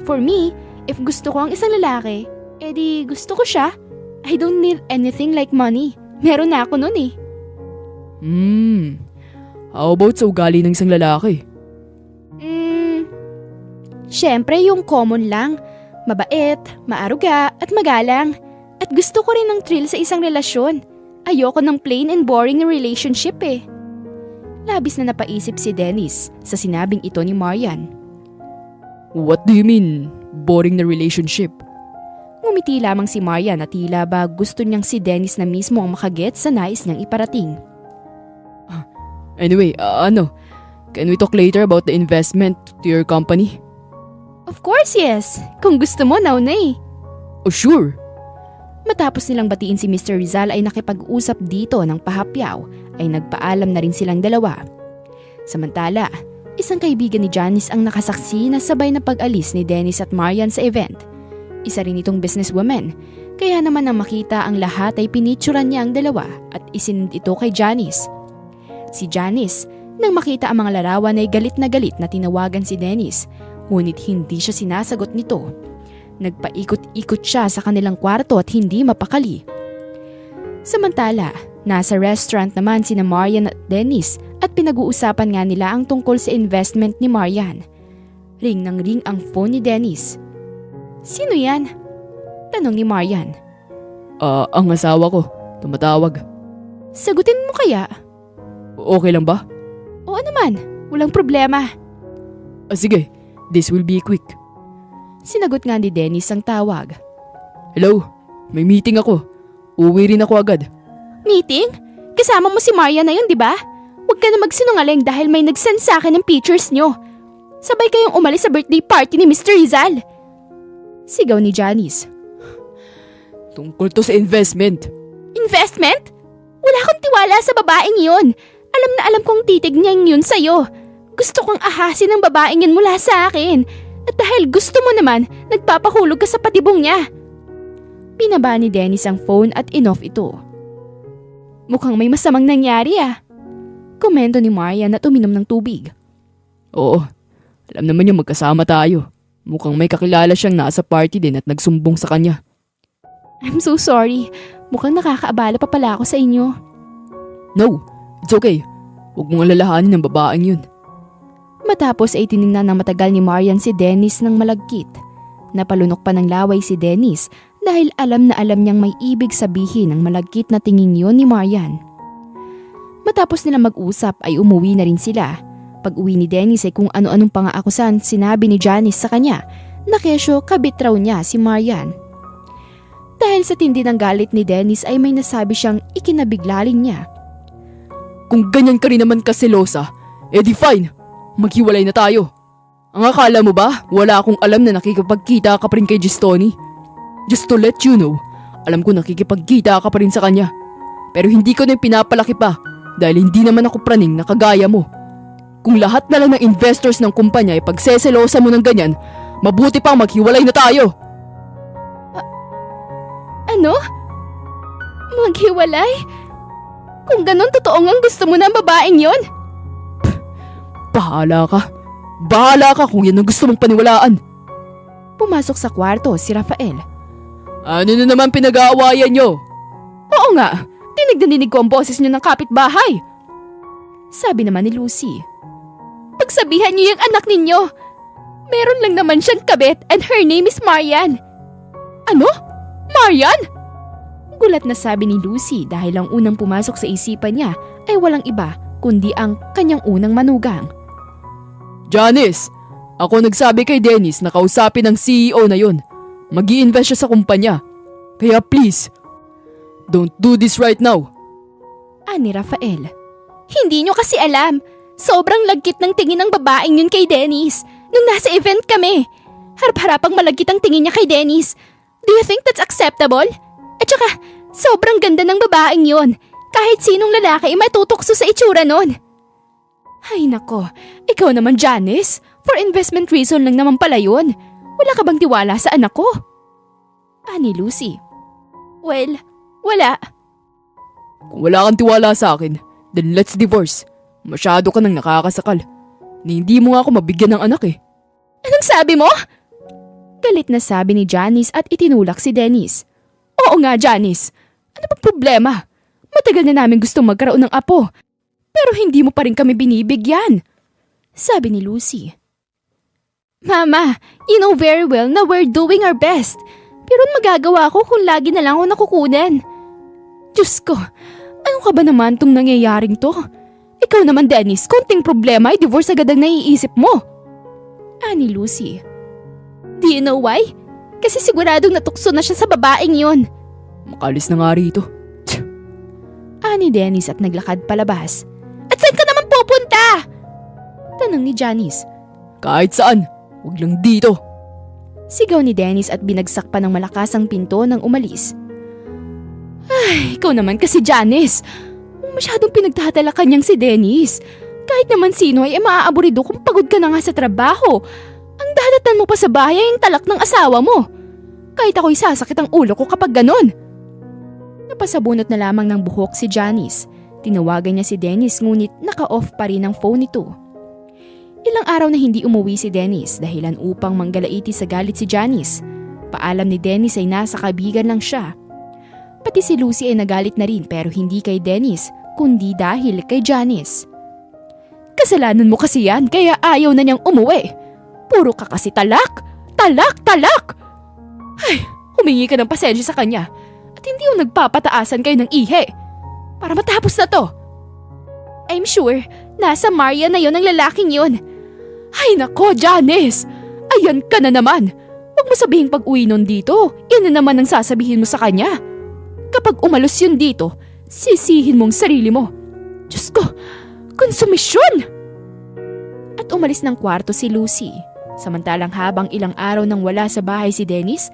For me, if gusto ko ang isang lalaki, edi gusto ko siya. I don't need anything like money. Meron na ako nun eh. How about sa ugali ng isang lalaki? Syempre yung common lang. Mabait, maaruga, at magalang. At gusto ko rin ng thrill sa isang relasyon. Ayoko ng plain and boring na relationship eh. Labis na napaisip si Dennis sa sinabing ito ni Marian. What do you mean, boring na relationship? Ngumiti lamang si Marian at tila ba gusto niyang si Dennis na mismo ang makaget sa nais niyang iparating. Anyway, can we talk later about the investment to your company? Of course, yes. Kung gusto mo, nauna eh. Oh, sure. Matapos nilang batiin si Mr. Rizal ay nakipag-usap dito ng pahapyaw ay nagpaalam na rin silang dalawa. Samantala, isang kaibigan ni Janice ang nakasaksi na sabay na pag-alis ni Dennis at Marian sa event. Isa rin itong businesswoman, kaya naman nang makita ang lahat ay pinicturan niya ang dalawa at isinend ito kay Janice. Si Janice, nang makita ang mga larawan ay galit na tinawagan si Dennis, ngunit hindi siya sinasagot nito. Nagpaikot-ikot siya sa kanilang kwarto at hindi mapakali. Samantala, nasa restaurant naman sina Marian at Dennis at pinag-uusapan nga nila ang tungkol sa investment ni Marian. Ring ng ring ang phone ni Dennis. Sino yan? Tanong ni Marian. Ang asawa ko. Tumatawag. Sagutin mo kaya? Okay lang ba? Oo naman, walang problema. Sige, this will be quick. Sinagot nga ni Dennis ang tawag. Hello, may meeting ako. Uwi rin ako agad. Meeting? Kasama mo si Marian na yun, di ba? Huwag ka na magsinungaling dahil may nag-send sa akin ng pictures nyo. Sabay kayong umalis sa birthday party ni Mr. Rizal. Sigaw ni Janice. Tungkol to sa investment. Investment? Wala akong tiwala sa babaeng yun. Alam na alam kong titig niyang yun sa'yo. Gusto kong ahasin ng babaeng yun mula sa akin. At dahil gusto mo naman, nagpapahulog ka sa patibong niya. Pinaba ni Dennis ang phone at in-off ito. Mukhang may masamang nangyari ah. Komento ni Marian at uminom ng tubig. Oo, alam naman yung magkasama tayo. Mukhang may kakilala siyang nasa party din at nagsumbong sa kanya. I'm so sorry. Mukhang nakakaabala pa pala ako sa inyo. No, it's okay. Huwag mong alalahanin ng babaeng yun. Matapos ay tiningnan ng matagal ni Marian si Dennis ng malagkit. Napalunok pa ng laway si Dennis dahil alam na alam niyang may ibig sabihin ang malagkit na tingin yun ni Marian. Matapos nila mag-usap ay umuwi na rin sila. Pag-uwi ni Dennis ay kung ano-anong pangaakusan sinabi ni Janice sa kanya na kesyo kabit raw niya si Marian. Dahil sa tindi ng galit ni Dennis ay may nasabi siyang ikinabiglaling niya. Kung ganyan ka rin naman kaselosa, edi fine. maghiwalay na tayo. Ang akala mo ba, wala akong alam na nakikipagkita ka pa rin kay Gistoni? Just to let you know, alam ko nakikipagkita ka pa rin sa kanya. Pero hindi ko na pinapalaki pa dahil hindi naman ako praning na kagaya mo. Kung lahat na lang ng investors ng kumpanya ay pagseselosa mo ng ganyan, mabuti pang maghiwalay na tayo. Ano? Maghiwalay? Kung ganun, totoo ngang gusto mo ng babaeng yon? Bahala ka. Bahala ka kung yan ang gusto mong paniwalaan. Pumasok sa kwarto si Rafael. Ano na naman pinag-aawayan nyo? Oo nga, dinig na dinig ko ang boses niyo ng kapitbahay. Sabi naman ni Lucy. Pagsabihan niyo yung anak ninyo. Meron lang naman siyang kabit and her name is Marian. Ano? Marian? Gulat na sabi ni Lucy dahil ang unang pumasok sa isipan niya ay walang iba kundi ang kanyang unang manugang. Janice, ako nagsabi kay Dennis na kausapin ng CEO na yun. Mag-i-invest siya sa kumpanya. Kaya please, don't do this right now. Ani Rafael. Hindi nyo kasi alam. Sobrang lagkit ng tingin ng babaeng yun kay Dennis. Nung nasa event kami. Harap-harapang malagkit ang tingin niya kay Dennis. Do you think that's acceptable? At saka, sobrang ganda ng babaeng yun. Kahit sinong lalaki ay matutokso sa itsura nun. Ay nako, ikaw naman Janice. For investment reason lang naman pala yun. Wala ka bang tiwala sa anak ko? Ani Lucy. Well, wala. Kung wala kang tiwala sa akin, then let's divorce. Masyado ka nang nakakasakal. Hindi mo nga ako mabigyan ng anak eh. Anong sabi mo? Galit na sabi ni Janice at itinulak si Dennis. Oo nga Janice, ano bang problema? Matagal na namin gustong magkaroon ng apo. Pero hindi mo pa rin kami binibigyan. Sabi ni Lucy. Mama, you know very well na we're doing our best. Pero magagawa ko kung lagi na lang ako nakukunan. Diyos ko, ano ka ba naman tong nangyayaring to? Ikaw naman Dennis, konting problema ay divorce agad ang naiisip mo. Ani Lucy. Do you know why? Kasi siguradong natukso na siya sa babaeng yon. Makalis na nga rito. Ani Dennis at naglakad palabas. At saan ka naman pupunta? Tanong ni Janice. Kahit saan, huwag lang dito. Sigaw ni Dennis at binagsak pa ng malakas ang pinto nang umalis. Ay, ikaw naman kasi Janice. Masyadong pinagtatalakan niyang si Dennis. Kahit naman sino ay maaaburido kung pagod ka na nga sa trabaho. Ang dadatan mo pa sa bahay ay yung talak ng asawa mo. Kahit ako'y sasakit ang ulo ko kapag ganon. Napasabunot na lamang ng buhok si Janice. Tinawagan niya si Dennis ngunit naka-off pa rin ang phone nito. Ilang araw na hindi umuwi si Dennis dahilan upang manggalaiti sa galit si Janice. Paalam ni Dennis ay nasa kaibigan lang siya. Pati si Lucy ay nagalit na rin pero hindi kay Dennis kundi dahil kay Janice. Kasalanan mo kasi yan kaya ayaw na niyang umuwi. Puro ka kasi talak! Talak! Talak! Ay, humingi ka ng pasensya sa kanya at hindi yung nagpapataasan kayo ng ihi. Para matapos na to. I'm sure, nasa Maria na yon ang lalaking yon. Ay nako, Janice! Ayan ka na naman. Huwag mo sabihing pag-uwi nun dito, yan na naman ang sasabihin mo sa kanya. Kapag umalos yun dito, sisihin mong sarili mo. Diyos ko, konsumisyon! At umalis ng kwarto si Lucy. Samantalang habang ilang araw nang wala sa bahay si Dennis,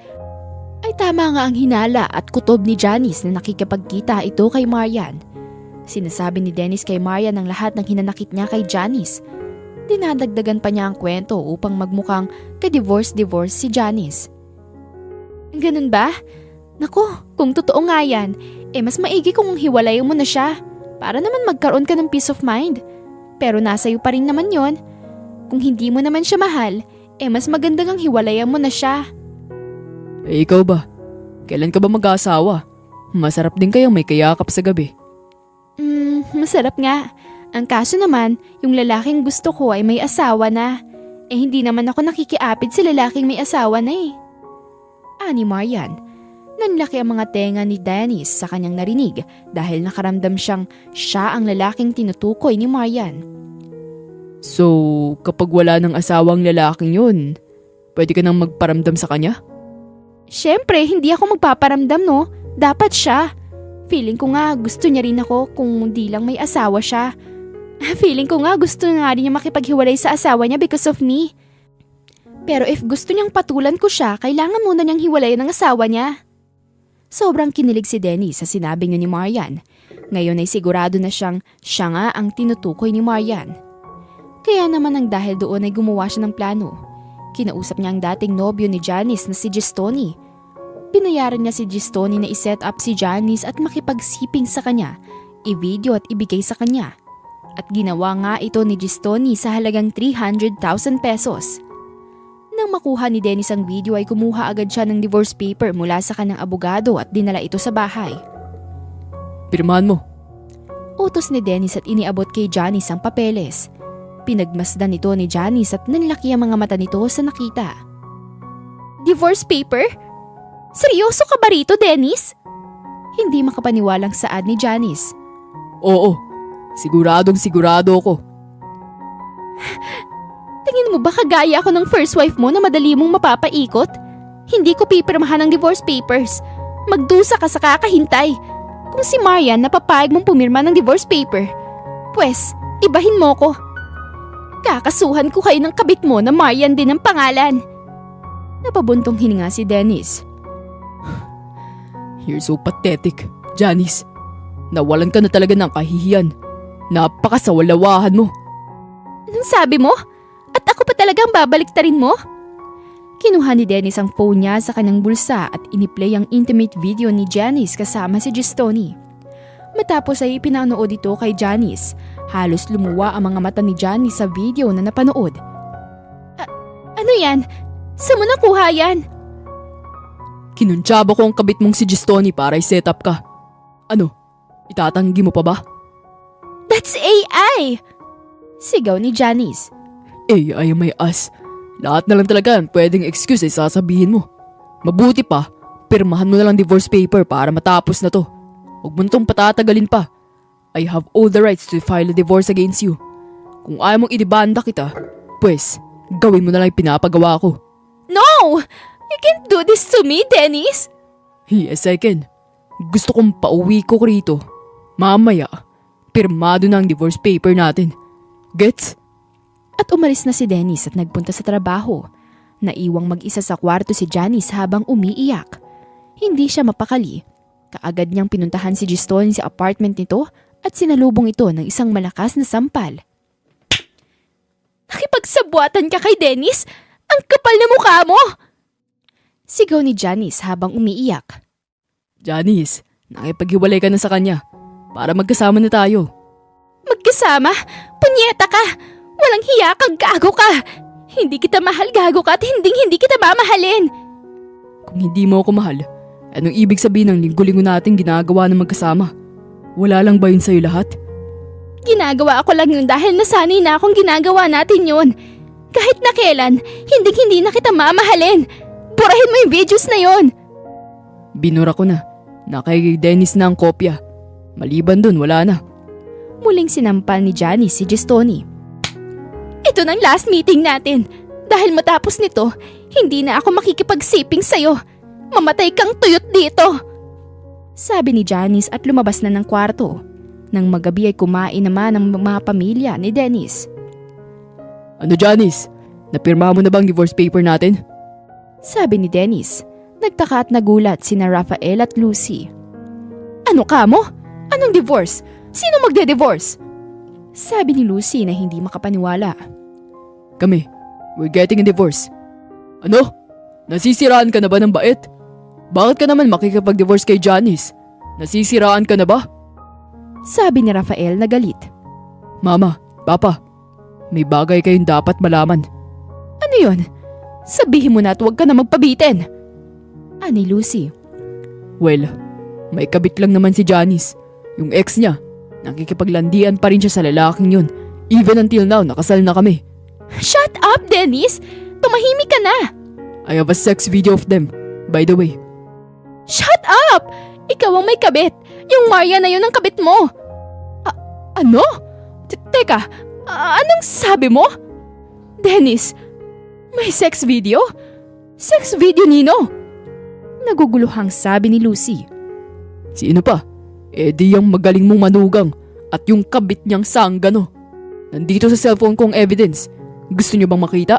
ay tama nga ang hinala at kutob ni Janice na nakikipagkita ito kay Marian. Sinasabi ni Dennis kay Marian ang lahat ng hinanakit niya kay Janice. Dinadagdagan pa niya ang kwento upang magmukhang ka-divorce si Janice. Ganun ba? Naku, kung totoo nga yan, mas maigi kung hiwalayan mo na siya para naman magkaroon ka ng peace of mind. Pero nasa iyo pa rin naman yon. Kung hindi mo naman siya mahal, mas magandang ang hiwalayan mo na siya. Ikaw ba? Kailan ka ba mag-aasawa? Masarap din kayang may kayakap sa gabi. Masarap nga. Ang kaso naman, yung lalaking gusto ko ay may asawa na. Hindi naman ako nakikiapid sa lalaking may asawa na Ani Marian. Nanlaki ang mga tenga ni Dennis sa kanyang narinig dahil nakaramdam siyang siya ang lalaking tinutukoy ni Marian. So, kapag wala ng asawang lalaking yun, pwede ka nang magparamdam sa kanya? Siyempre, hindi ako magpaparamdam no. Dapat siya. Feeling ko nga gusto niya rin ako kung di lang may asawa siya. Feeling ko nga gusto nga rin niya makipaghiwalay sa asawa niya because of me. Pero if gusto niyang patulan ko siya, kailangan muna niyang hiwalayan ng asawa niya. Sobrang kinilig si Dennis sa sinabing ni Marian. Ngayon ay sigurado na siya nga ang tinutukoy ni Marian. Kaya naman ang dahil doon ay gumawa siya ng plano. Kinausap niya ang dating nobyo ni Janice na si Gistoni. Binayaran niya si Gistoni na iset up si Janice at makipagsiping sa kanya, i-video at ibigay sa kanya. At ginawa nga ito ni Gistoni sa halagang 300,000 pesos. Nang makuha ni Dennis ang video ay kumuha agad siya ng divorce paper mula sa kanyang abogado at dinala ito sa bahay. Pirmahan mo. Utos ni Dennis at iniabot kay Janice ang papeles. Pinagmasdan ito ni Janice at nanlaki ang mga mata nito sa nakita. Divorce paper? Seryoso ka ba rito, Dennis? Hindi makapaniwalang saad ni Janice. Oo, siguradong sigurado ako. Tingin mo ba kagaya ako ng first wife mo na madali mong mapapaikot? Hindi ko pipirmahan ng divorce papers. Magdusa ka sa kakahintay. Kung si Marian napapayag mong pumirma ng divorce paper, pwes, ibahin mo ko. Kakasuhan ko kayo ng kabit mo na Marian din ang pangalan. Napabuntong hininga si Dennis. You're so pathetic, Janice. Nawalan ka na talaga ng kahihiyan. Napakasawalawahan mo. Anong sabi mo? At ako pa talagang babaliktarin mo? Kinuha ni Dennis ang phone niya sa kanyang bulsa at iniplay ang intimate video ni Janice kasama si Gistoni. Matapos ay ipinanood ito kay Janice. Halos lumuwa ang mga mata ni Janice sa video na napanood. Ano yan? Saan mo nakuha yan? Kinuntsaba ko ang kabit mong si Gistoni para i-set up ka. Ano? Itatanggi mo pa ba? That's AI! Sigaw ni Janice. AI may as. Lahat na lang talaga pwedeng excuse ay sasabihin mo. Mabuti pa, pirmahan mo na lang divorce paper para matapos na to. Huwag mo na tong patatagalin pa. I have all the rights to file a divorce against you. Kung ayaw mong idibanda kita, pues, gawin mo na lang yung pinapagawa ko. No! You can't do this to me, Dennis! Yes, I can. Gusto kong pauwi ko rito. Mamaya, pirmado na ang divorce paper natin. Gets? At umalis na si Dennis at nagpunta sa trabaho. Naiwang mag-isa sa kwarto si Janice habang umiiyak. Hindi siya mapakali. Kaagad niyang pinuntahan si Gistoni sa apartment nito at sinalubong ito ng isang malakas na sampal. Nakipagsabuatan ka kay Dennis? Ang kapal na mukha mo! Sigaw ni Janice habang umiiyak. Janice, nakipaghiwalay ka na sa kanya para magkasama na tayo. Magkasama? Punyeta ka! Walang hiya kang gago ka! Hindi kita mahal, gago ka, at hindi kita mamahalin! Kung hindi mo ako mahal, anong ibig sabihin ng linggo-linggo nating ginagawa ng magkasama? Wala lang ba yun sa'yo lahat? Ginagawa ko lang yun dahil nasanay na akong ginagawa natin yun. Kahit na kailan, hindi na kita mamahalin. Burahin mo yung videos na yun. Binura ko na. Kay Dennis na ang kopya. Maliban dun, wala na. Muling sinampal ni Janice si Gistoni. Ito ng last meeting natin. Dahil matapos nito, hindi na ako makikipagsiping sa'yo. Mamatay kang tuyot dito. Sabi ni Janice at lumabas na ng kwarto. Nang magabi ay kumain naman ang mga pamilya ni Dennis. Ano Janice? Napirma mo na bang divorce paper natin? Sabi ni Dennis. Nagtaka at nagulat sina Rafael at Lucy. Ano ka mo? Anong divorce? Sino magde-divorce? Sabi ni Lucy na hindi makapaniwala. Kami, we're getting a divorce. Ano? Nasisiraan ka na ba ng bait? Bakit ka naman makikipag-divorce kay Janice? Nasisiraan ka na ba? Sabi ni Rafael na galit. Mama, Papa, may bagay kayong dapat malaman. Ano yun? Sabihin mo na at huwag ka na magpabitin. Ani Lucy. Well, may kabit lang naman si Janice. Yung ex niya, nakikipaglandian pa rin siya sa lalaking yun. Even until now, nakasal na kami. Shut up, Dennis! Tumahimik ka na! I have a sex video of them, by the way. Shut up! Ikaw ang may kabit. Yung Maria na yun ang kabit mo. Ano? Teka, anong sabi mo? Dennis, may sex video? Sex video, Nino? Naguguluhang sabi ni Lucy. Sino pa? Eh di yung magaling mong manugang at yung kabit niyang sanggano. Nandito sa cellphone ko ang evidence. Gusto niyo bang makita?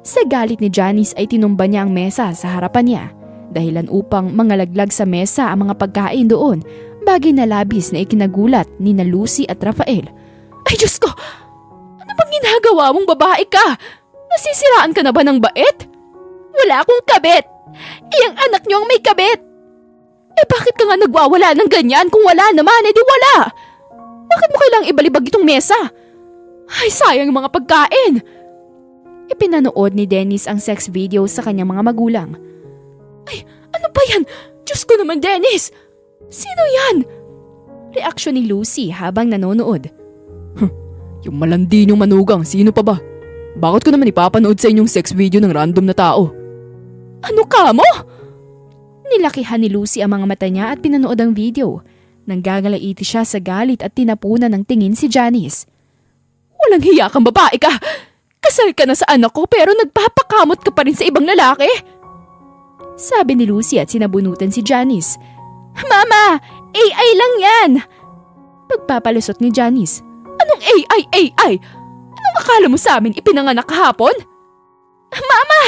Sa galit ni Janice ay tinumba niya ang mesa sa harapan niya, dahilan upang mangalaglag sa mesa ang mga pagkain doon, bagay na labis na ikinagulat ni na Lucy at Rafael. Ay Diyos ko! Ano bang ginagawa mong babae ka? Nasisiraan ka na ba ng bait? Wala akong kabit! Iyang anak niyo ang may kabit! Eh bakit ka nga nagwawala ng ganyan kung wala naman, di wala? Bakit mo kailangang ibalibag itong mesa? Ay sayang yung mga pagkain! Ipinanood ni Dennis ang sex video sa kanyang mga magulang. Ay, ano ba yan? Diyos ko naman, Dennis! Sino yan? Reaksyon ni Lucy habang nanonood. Yung malandi niyong manugang, sino pa ba? Bakit ko naman ipapanood sa inyong sex video ng random na tao? Ano ka mo? Nilakihan ni Lucy ang mga mata niya at pinanood ang video. Nanggagalaiti siya sa galit at tinapunan ng tingin si Janice. Walang hiya kang babae ka! Kasal ka na sa anak ko pero nagpapakamot ka pa rin sa ibang lalaki? Sabi ni Lucy at sinabunutan si Janice. Mama! AI lang yan! Pagpapalusot ni Janice. Anong AI? Anong akala mo sa amin ipinanganak kahapon? Mama!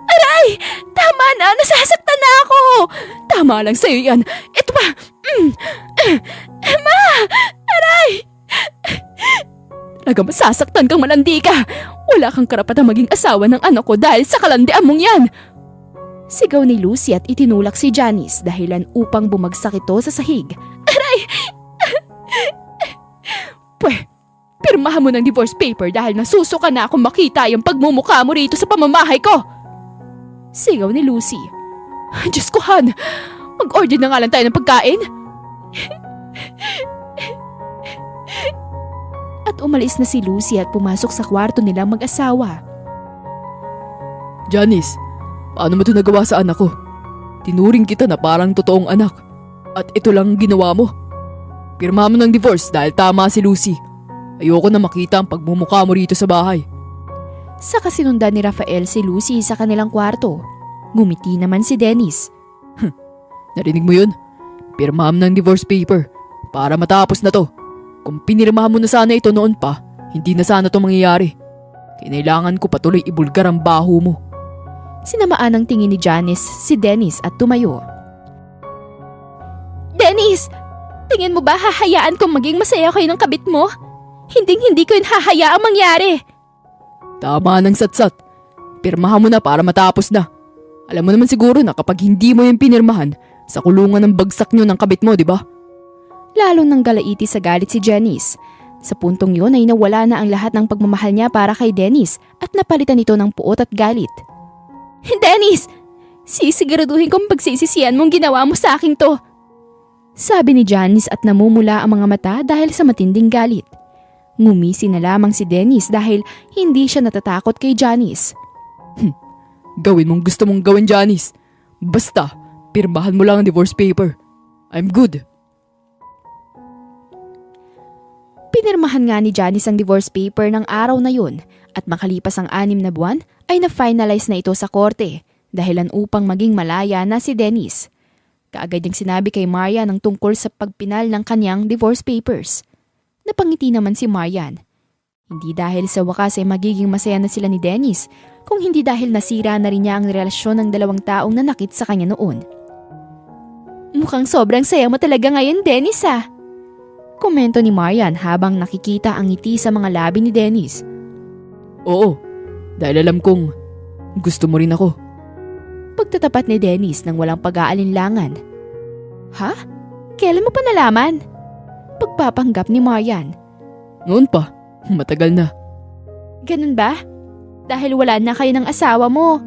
Aray! Tama na! Nasasaktan na ako! Tama lang sa'yo yan. Ito ba? Ma! Aray! Talaga masasaktan kang malandi ka! Wala kang karapatang maging asawa ng anak ko dahil sa kalandian mong yan! Sigaw ni Lucy at itinulak si Janice dahilan upang bumagsak ito sa sahig. Aray! Pirmahan mo ng divorce paper dahil nasusuka na akong makita yung pagmumukha mo rito sa pamamahay ko! Sigaw ni Lucy. Diyos ko, Han! Mag-order na nga lang tayo ng pagkain! At umalis na si Lucy at pumasok sa kwarto nilang mag-asawa. Janice, paano mo ito nagawa sa anak ko? Tinuring kita na parang totoong anak. At ito lang ang ginawa mo. Pirma mo ng divorce dahil tama si Lucy. Ayoko na makita ang pagmumukha mo rito sa bahay. Sa kasinundan ni Rafael si Lucy sa kanilang kwarto. Ngumiti naman si Dennis. Narinig mo yun? Pirma mo ng divorce paper para matapos na to. Kung pinirmahan mo na sana ito noon pa, hindi na sana ito mangyayari. Kinailangan ko patuloy ibulgar ang baho mo. Sinamaan ng tingin ni Janice si Dennis at tumayo. Dennis! Tingin mo ba hahayaan kong maging masaya kayo ng kabit mo? Hinding-hindi ko yun hahayaang mangyari. Tama ng satsat. Pirmahan mo na para matapos na. Alam mo naman siguro na kapag hindi mo yung pinirmahan, sa kulungan ng bagsak nyo ng kabit mo, di ba? Lalong nang galaiti sa galit si Janice. Sa puntong yun ay nawala na ang lahat ng pagmamahal niya para kay Dennis at napalitan ito ng puot at galit. Dennis! Sisiguraduhin kong pagsisisihan mong ginawa mo sa akin to. Sabi ni Janice at namumula ang mga mata dahil sa matinding galit. Ngumisi na lamang si Dennis dahil hindi siya natatakot kay Janice. Gawin mong gusto mong gawin, Janice. Basta, pirmahan mo lang ang divorce paper. I'm good. Pinirmahan nga ni Janice ang divorce paper ng araw na yun at makalipas ang 6 na buwan ay na-finalize na ito sa korte dahilan upang maging malaya na si Dennis. Kaagad niyang sinabi kay Marian ang tungkol sa pagpinal ng kanyang divorce papers. Napangiti naman si Marian. Hindi dahil sa wakas ay magiging masaya na sila ni Dennis, kung hindi dahil nasira na rin niya ang relasyon ng dalawang taong nanakit sa kanya noon. Mukhang sobrang saya mo talaga ngayon, Dennis ah. Komento ni Marian habang nakikita ang ngiti sa mga labi ni Dennis. Oo, dahil alam kong gusto mo rin ako. Pagtatapat ni Dennis nang walang pag-aalinlangan. Ha? Kailan mo pa nalaman? Pagpapanggap ni Marian. Noon pa, matagal na. Ganun ba? Dahil wala na kayo ng asawa mo.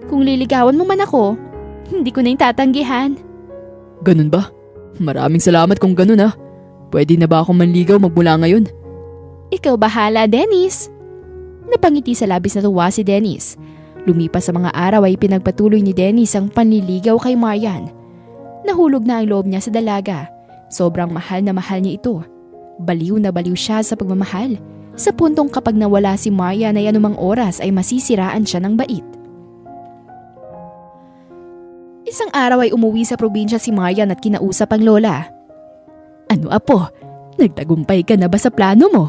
Kung liligawan mo man ako, hindi ko na yung tatanggihan. Ganun ba? Maraming salamat kung ganun ah. Pwede na ba akong manligaw magmula ngayon? Ikaw bahala, Dennis. Napangiti sa labis na tuwa si Dennis. Lumipas sa mga araw ay pinagpatuloy ni Dennis ang panliligaw kay Marian. Nahulog na ang loob niya sa dalaga. Sobrang mahal na mahal niya ito. Baliw na baliw siya sa pagmamahal. Sa puntong kapag nawala si Marian ay anumang oras ay masisiraan siya ng bait. Isang araw ay umuwi sa probinsya si Marian at kinausap ang lola. Ano apo? Nagtagumpay ka na ba sa plano mo?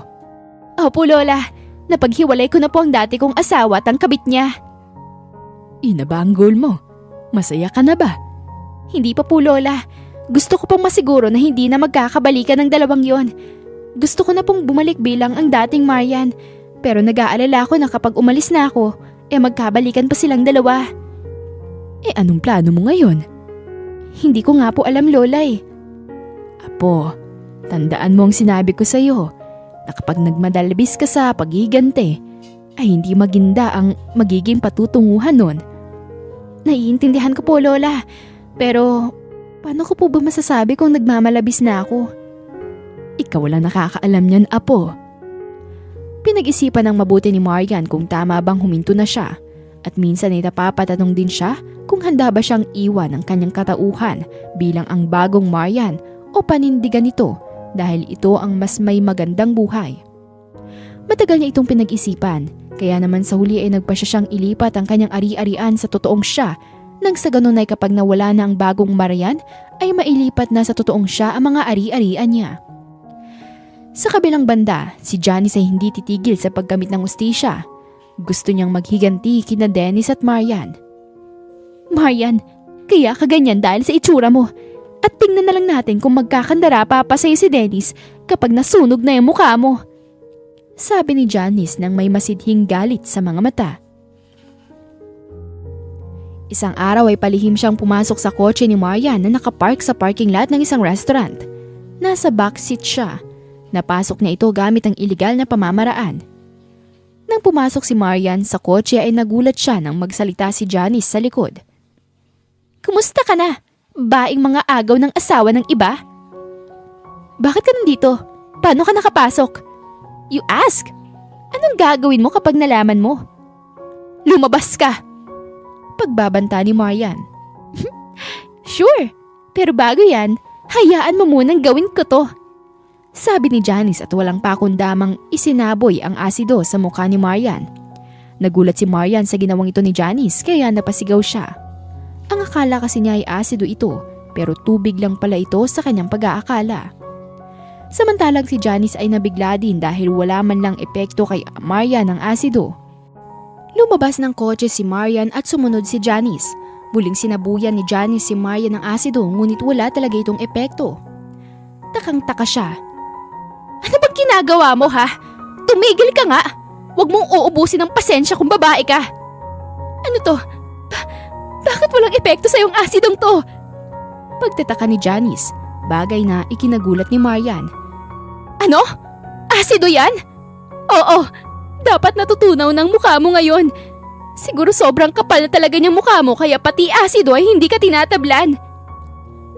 Opo, Lola. Napaghiwalay ko na po ang dati kong asawa at ang kabit niya. Ina ba ang goal mo? Masaya ka na ba? Hindi pa po, Lola. Gusto ko pong masiguro na hindi na magkakabalikan ng dalawang yon. Gusto ko na pong bumalik bilang ang dating Marian. Pero nag-aalala ko na kapag umalis na ako, magkabalikan pa silang dalawa. Anong plano mo ngayon? Hindi ko nga po alam, Lola eh. Apo, tandaan mo ang sinabi ko sa'yo na kapag nagmadalbis ka sa pagigante, ay hindi maginda ang magiging patutunguhan nun. Naiintindihan ko po, Lola. Pero paano ko po ba masasabi kung nagmamalabis na ako? Ikaw wala nakakaalam niyan, Apo. Pinag-isipan ng mabuti ni Marian kung tama bang huminto na siya at minsan ay napapatanong din siya kung handa ba siyang iwan ang kanyang katauhan bilang ang bagong Marian o panindigan ito dahil ito ang mas may magandang buhay. Matagal niya itong pinag-isipan kaya naman sa huli ay nagpasya siyang ilipat ang kanyang ari-arian sa totoong siya nang sa ganun ay kapag nawala na ang bagong Marian ay mailipat na sa totoong siya ang mga ari-arian niya. Sa kabilang banda, si Janice ay hindi titigil sa paggamit ng ustisya. Gusto niyang maghiganti kina Dennis at Marian. Marian, kaya ka ganyan dahil sa itsura mo. At tingnan na lang natin kung magkakandara pa sa'yo si Dennis kapag nasunog na yung mukha mo. Sabi ni Janice nang may masidhing galit sa mga mata. Isang araw ay palihim siyang pumasok sa kotse ni Marian na nakapark sa parking lot ng isang restaurant. Nasa backseat siya. Napasok niya ito gamit ang iligal na pamamaraan. Nang pumasok si Marian sa kotse ay nagulat siya nang magsalita si Janice sa likod. Kumusta ka na? Baing mga agaw ng asawa ng iba? Bakit ka nandito? Paano ka nakapasok? You ask? Anong gagawin mo kapag nalaman mo? Lumabas ka! Pagbabanta ni Marian. Sure, pero bago yan, hayaan mo munang gawin ko to. Sabi ni Janice at walang pakundamang isinaboy ang asido sa mukha ni Marian. Nagulat si Marian sa ginawang ito ni Janice kaya napasigaw siya. Ang akala kasi niya ay asido ito pero tubig lang pala ito sa kanyang pag-aakala. Samantalang si Janice ay nabigla din dahil wala man lang epekto kay Marian ang asido. Lumabas ng kotse si Marian at sumunod si Janice. Muling sinabuyan ni Janice si Marian ng asido ngunit wala talaga itong epekto. Takang-taka siya. Ano bang ginagawa mo ha? Tumigil ka nga! Huwag mong uubusin ng pasensya kung babae ka! Ano to? Bakit walang epekto sa iyong asidong to? Pagtataka ni Janice, bagay na ikinagulat ni Marian. Ano? Asido yan? Oo, dapat natutunaw ng mukha mo ngayon. Siguro sobrang kapal na talaga niyang mukha mo kaya pati asido ay hindi ka tinatablan.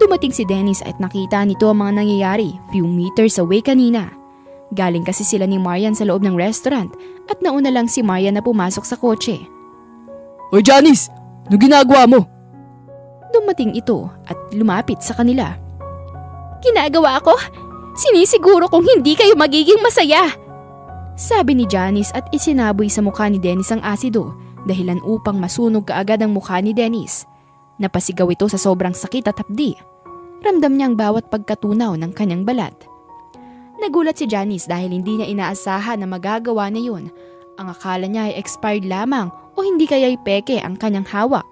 Dumating si Dennis at nakita nito ang mga nangyayari few meters away kanina. Galing kasi sila ni Marian sa loob ng restaurant at nauna lang si Marian na pumasok sa kotse. Oy Janice! Ano ginagawa mo? Dumating ito at lumapit sa kanila. Ginagawa ko? Sinisiguro kong hindi kayo magiging masaya. Sabi ni Janice at isinaboy sa mukha ni Dennis ang asido dahilan upang masunog kaagad ang mukha ni Dennis. Napasigaw ito sa sobrang sakit at hapdi. Ramdam niya ang bawat pagkatunaw ng kanyang balat. Nagulat si Janice dahil hindi niya inaasahan na magagawa na yun. Ang akala niya ay expired lamang o hindi kaya'y peke ang kanyang hawak.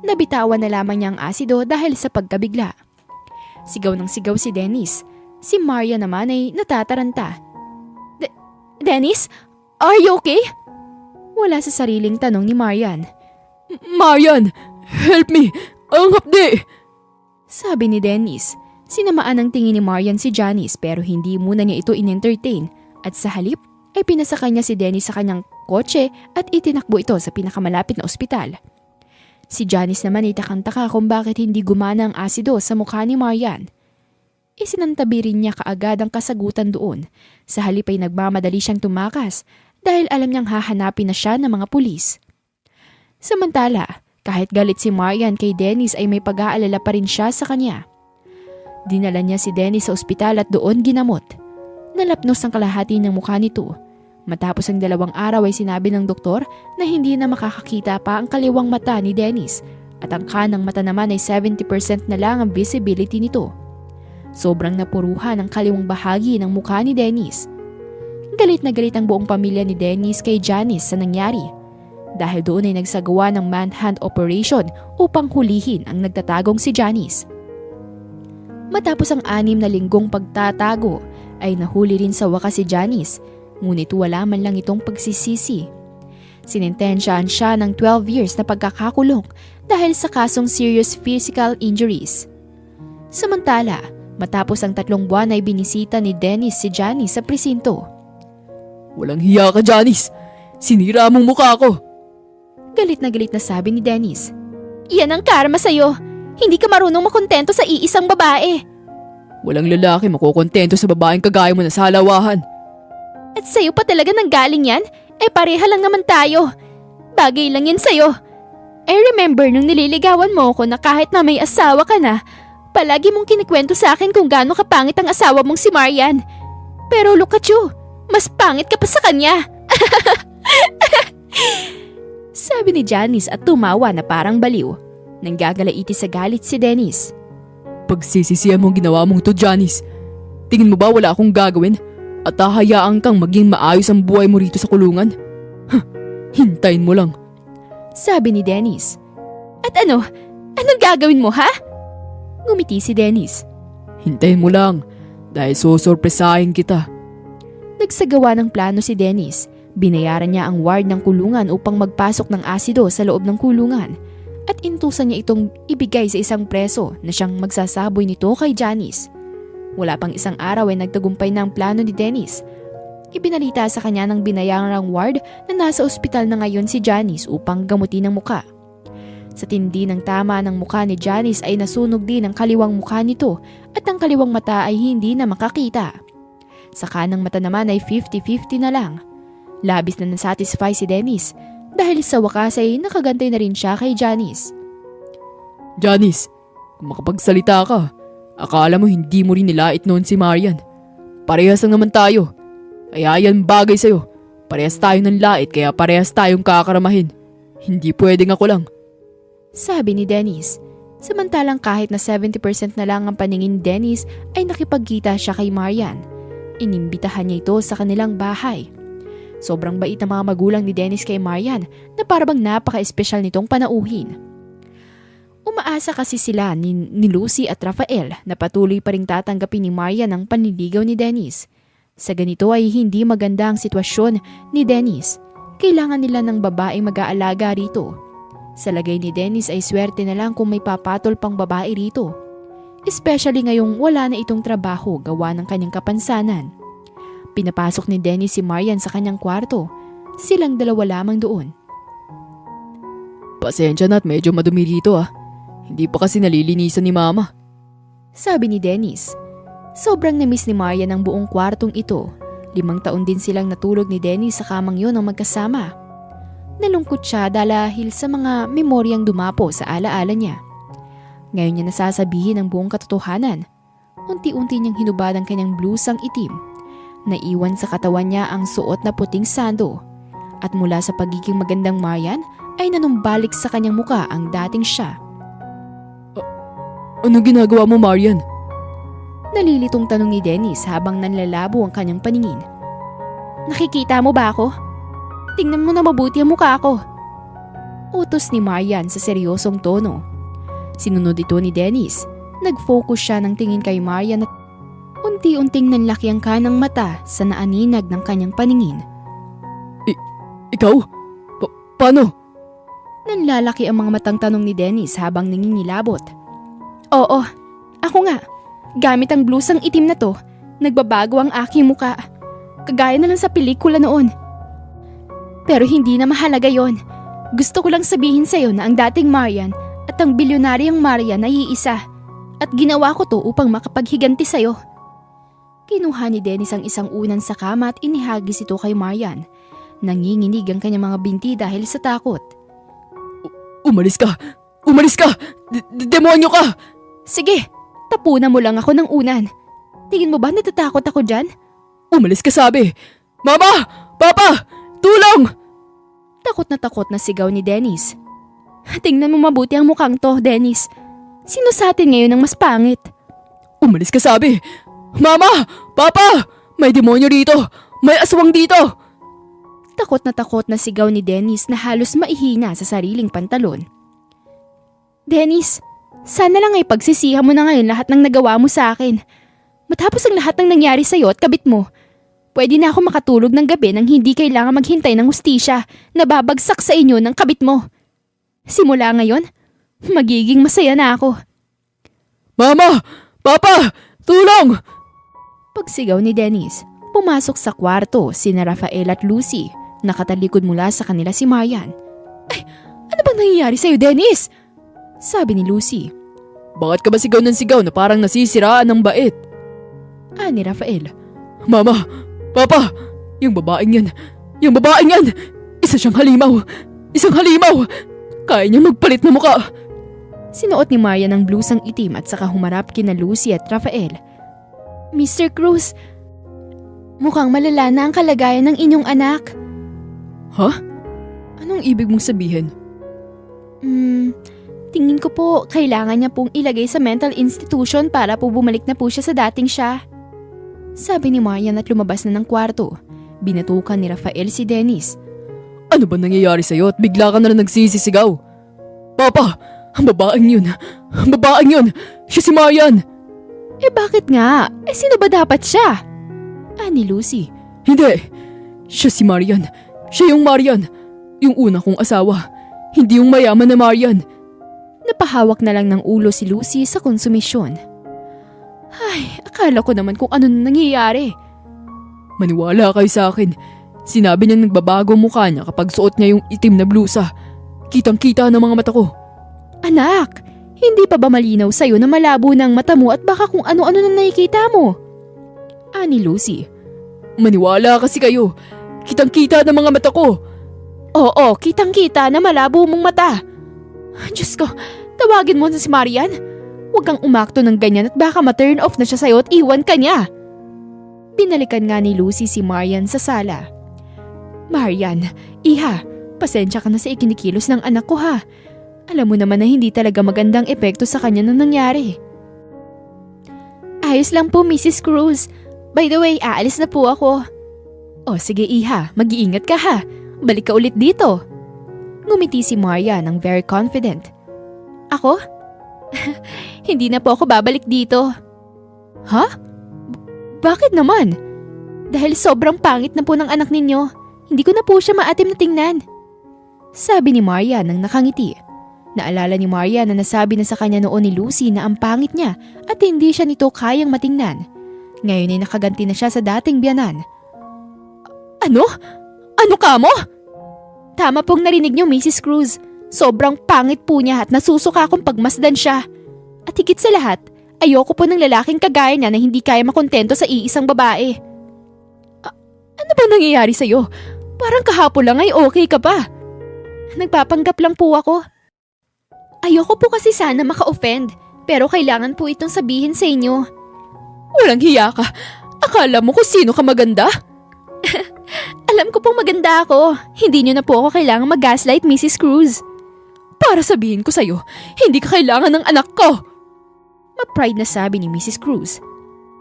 Nabitawan na lamang niya ang asido dahil sa pagkabigla. Sigaw ng sigaw si Dennis. Si Maria naman ay natataranta. Dennis? Are you okay? Wala sa sariling tanong ni Marian. Marian! Help me! Ang hapdi! Sabi ni Dennis. Sinamaan ng tingin ni Marian si Janice pero hindi muna niya ito in-entertain at sa halip ay pinasakay niya si Dennis sa kanyang kotse at itinakbo ito sa pinakamalapit na ospital. Si Janice naman ay takang-taka kung bakit hindi gumana ang asido sa mukha ni Marian. Isinantabi rin niya kaagad ang kasagutan doon. Sa halip ay nagmamadali siyang tumakas dahil alam niyang hahanapin na siya ng mga pulis. Samantala, kahit galit si Marian kay Dennis ay may pag-aalala pa rin siya sa kanya. Dinala niya si Dennis sa ospital at doon ginamot. Nalapnos ang kalahati ng mukha nito. Matapos ang 2 araw ay sinabi ng doktor na hindi na makakakita pa ang kaliwang mata ni Dennis at ang kanang mata naman ay 70% na lang ang visibility nito. Sobrang napuruhan ang kaliwang bahagi ng mukha ni Dennis. Galit na galit ang buong pamilya ni Dennis kay Janice sa nangyari. Dahil doon ay nagsagawa ng manhunt operation upang hulihin ang nagtatagong si Janice. Matapos ang 6 na linggong pagtatago ay nahuli rin sa wakas si Janice, ngunit wala man lang itong pagsisisi. Sinintensyahan siya ng 12 years na pagkakakulong dahil sa kasong serious physical injuries. Samantala, matapos ang 3 buwan ay binisita ni Dennis si Janice sa presinto. Walang hiya ka, Janice. Sinira mong mukha ko. Galit na sabi ni Dennis. Iyan ang karma sa'yo. Hindi ka marunong makontento sa iisang babae. Walang lalaki makukontento sa babaeng kagaya mo na sa halawahan. At sa'yo pa talaga nanggaling yan? Pareha lang naman tayo. Bagay lang yan sa'yo. Remember nung nililigawan mo ko na kahit na may asawa ka na, palagi mong kinikwento sa akin kung gaano kapangit ang asawa mong si Marian. Pero look at you, mas pangit ka pa sa kanya. Sabi ni Janice at tumawa na parang baliw. Nanggagalaiti sa galit si Dennis. Pagsisisihan mo ang ginawa mong to, Janice. Tingin mo ba wala akong gagawin? At hahayaan kang maging maayos ang buhay mo rito sa kulungan? Hintayin mo lang. Sabi ni Dennis. At ano? Anong gagawin mo, ha? Ngumiti si Dennis. Hintayin mo lang, dahil susurpresahin kita. Nagsagawa ng plano si Dennis. Binayaran niya ang ward ng kulungan upang magpasok ng asido sa loob ng kulungan at intusan niya itong ibigay sa isang preso na siyang magsasaboy nito kay Janice. Wala pang 1 araw ay nagtagumpay na ang plano ni Dennis. Ibinalita sa kanya ng binayarang ward na nasa ospital na ngayon si Janice upang gamutin ang muka. Sa tindi ng tama ng muka ni Janice ay nasunog din ang kaliwang muka nito at ang kaliwang mata ay hindi na makakita. Sa kanang mata naman ay 50-50 na lang. Labis na nasatisfy si Dennis dahil sa wakas ay nakagantay na rin siya kay Janice. Janice, kung makapagsalita ka, akala mo hindi mo rin nilait noon si Marian. Parehas lang naman tayo. Kaya yan bagay sa'yo. Parehas tayo ng lait kaya parehas tayong kakaramahin. Hindi pwedeng ako lang. Sabi ni Dennis. Samantalang kahit na 70% na lang ang paningin ni Dennis ay nakipagkita siya kay Marian. Inimbitahan niya ito sa kanilang bahay. Sobrang bait ng mga magulang ni Dennis kay Marian na parabang napaka-espesyal nitong panauhin. Umaasa kasi sila ni Lucy at Rafael na patuloy pa ring tatanggapin ni Marian ang panliligaw ni Dennis. Sa ganito ay hindi maganda ang sitwasyon ni Dennis. Kailangan nila ng babaeng mag-aalaga rito. Sa lagay ni Dennis ay swerte na lang kung may papatol pang babae rito. Especially ngayong wala na itong trabaho gawa ng kanyang kapansanan. Pinapasok ni Dennis si Marian sa kanyang kwarto. Silang dalawa lamang doon. Pasensya na at medyo madumi rito ah. Hindi pa kasi nalilinisan ni Mama. Sabi ni Dennis. Sobrang na-miss ni Marian ang buong kwartong ito. 5 taon din silang natulog ni Dennis sa kamang yon ng magkasama. Nalungkot siya dahil sa mga memoryang dumapo sa alaala niya. Ngayon niya nasasabihin ang buong katotohanan. Unti-unti niyang hinubad ang kanyang blusang itim. Naiwan sa katawan niya ang suot na puting sando. At mula sa pagiging magandang Marian ay nanumbalik sa kanyang muka ang dating siya. Ano ginagawa mo, Marian? Nalilitong tanong ni Dennis habang nanlalabo ang kanyang paningin. Nakikita mo ba ako? Tingnan mo na mabuti ang mukha ko. Utos ni Marian sa seryosong tono. Sinunod ito ni Dennis. Nag-focus siya ng tingin kay Marian at unti-unting nanlaki ang kanang mata sa naaninag ng kanyang paningin. Ikaw? Paano? Nanlalaki ang mga matang tanong ni Dennis habang nangingilabot. Oo, ako nga. Gamit ang blusang itim na to, nagbabago ang aking muka. Kagaya na lang sa pelikula noon. Pero hindi na mahalaga yon. Gusto ko lang sabihin sa'yo na ang dating Marian at ang bilyonaryang Marian ay iisa. At ginawa ko to upang makapaghiganti sa'yo. Kinuha ni Dennis ang isang unan sa kama at inihagis ito kay Marian. Nanginginig ang kanyang mga binti dahil sa takot. Umalis ka! Umalis ka! Demonyo ka! Sige, tapunan mo lang ako ng unan. Tingin mo ba natatakot ako dyan? Umalis ka sabi! Mama! Papa! Tulong! Takot na sigaw ni Dennis. Tingnan mo mabuti ang mukhang to, Dennis. Sino sa atin ngayon ang mas pangit? Umalis ka sabi! Mama! Papa! May demonyo rito! May aswang dito! Takot na sigaw ni Dennis na halos maihina sa sariling pantalon. Dennis, sana lang ay pagsisihan mo na ngayon lahat ng nagawa mo sa akin. Matapos ang lahat ng nangyari sa'yo at kabit mo, pwede na ako makatulog ng gabi nang hindi kailangan maghintay ng hustisya na babagsak sa inyo ng kabit mo. Simula ngayon, magiging masaya na ako. Mama! Papa! Tulong! Pagsigaw ni Dennis, pumasok sa kwarto sina Rafael at Lucy. Nakatalikod mula sa kanila si Marian. Ay, ano bang nangyayari sa'yo, Dennis? Sabi ni Lucy. Bakit ka ba sigaw ng sigaw na parang nasisiraan ng bait? Ani Rafael. Mama! Papa! Yung babaeng yan! Isa siyang halimaw! Isang halimaw! Kaya niya magpalit na muka! Sinuot ni Marian ang blusang itim at saka humarap kina Lucy at Rafael. Mr. Cruz, mukhang malala na ang kalagayan ng inyong anak. Ha? Anong ibig mong sabihin? Tingin ko po kailangan niya pong ilagay sa mental institution para po bumalik na po siya sa dating siya. Sabi ni Marian at lumabas na ng kwarto. Binatukan ni Rafael si Dennis. Ano ba nangyayari sa'yo at bigla ka na lang nagsisisigaw? Papa! Ang babaeng yun! Siya si Marian! Eh bakit nga? Eh sino ba dapat siya? Ani Lucy. Hindi! Siya si Marian! Siya yung Marian! Yung una kong asawa! Hindi yung mayaman na Marian! Napahawak na lang ng ulo si Lucy sa konsumisyon. Ay, akala ko naman kung ano na nangyayari. Maniwala kayo sa akin. Sinabi niya nagbabago ang mukha niya kapag suot niya yung itim na blusa. Kitang-kita ng mga mata ko. Anak, hindi pa ba malinaw sa'yo na malabo ng mata mo at baka kung ano-ano na nakikita mo? Ani Lucy. Maniwala kasi kayo. Kitang-kita ng mga mata ko. Oo, kitang-kita na malabo mong mata. Diyos ko, tawagin mo na si Marian. Huwag kang umakto ng ganyan at baka ma-turn off na siya sa'yo at iwan ka niya. Binalikan nga ni Lucy si Marian sa sala. Marian, iha, pasensya ka na sa ikinikilos ng anak ko ha. Alam mo naman na hindi talaga magandang epekto sa kanya nang nangyari. Ayos lang po, Mrs. Cruz. By the way, aalis na po ako. O sige iha, mag-iingat ka ha. Balik ka ulit dito. Ngumiti si Marian ng very confident. Ako? Hindi na po ako babalik dito. Ha? Bakit naman? Dahil sobrang pangit na po ng anak ninyo. Hindi ko na po siya maatim na tingnan. Sabi ni Marian nang nakangiti. Naalala ni Marian na nasabi na sa kanya noon ni Lucy na ang pangit niya at hindi siya nito kayang matingnan. Ngayon ay nakaganti na siya sa dating biyanan. Ano? Ano ka mo? Tama pong narinig niyo, Mrs. Cruz. Sobrang pangit po niya at nasusuka akong pagmasdan siya. At higit sa lahat, ayoko po ng lalaking kagaya niya na hindi kaya makontento sa iisang babae. Ano ba nangyayari sa'yo? Parang kahapon lang ay okay ka pa. Nagpapanggap lang po ako. Ayoko po kasi sana maka-offend, pero kailangan po itong sabihin sa inyo. Walang hiya ka. Akala mo kung sino ka maganda? Alam ko pong maganda ako. Hindi niyo na po ako kailangan mag-gaslight, Mrs. Cruz. Para sabihin ko sa'yo, hindi ka kailangan ng anak ko. Ma-pride na sabi ni Mrs. Cruz.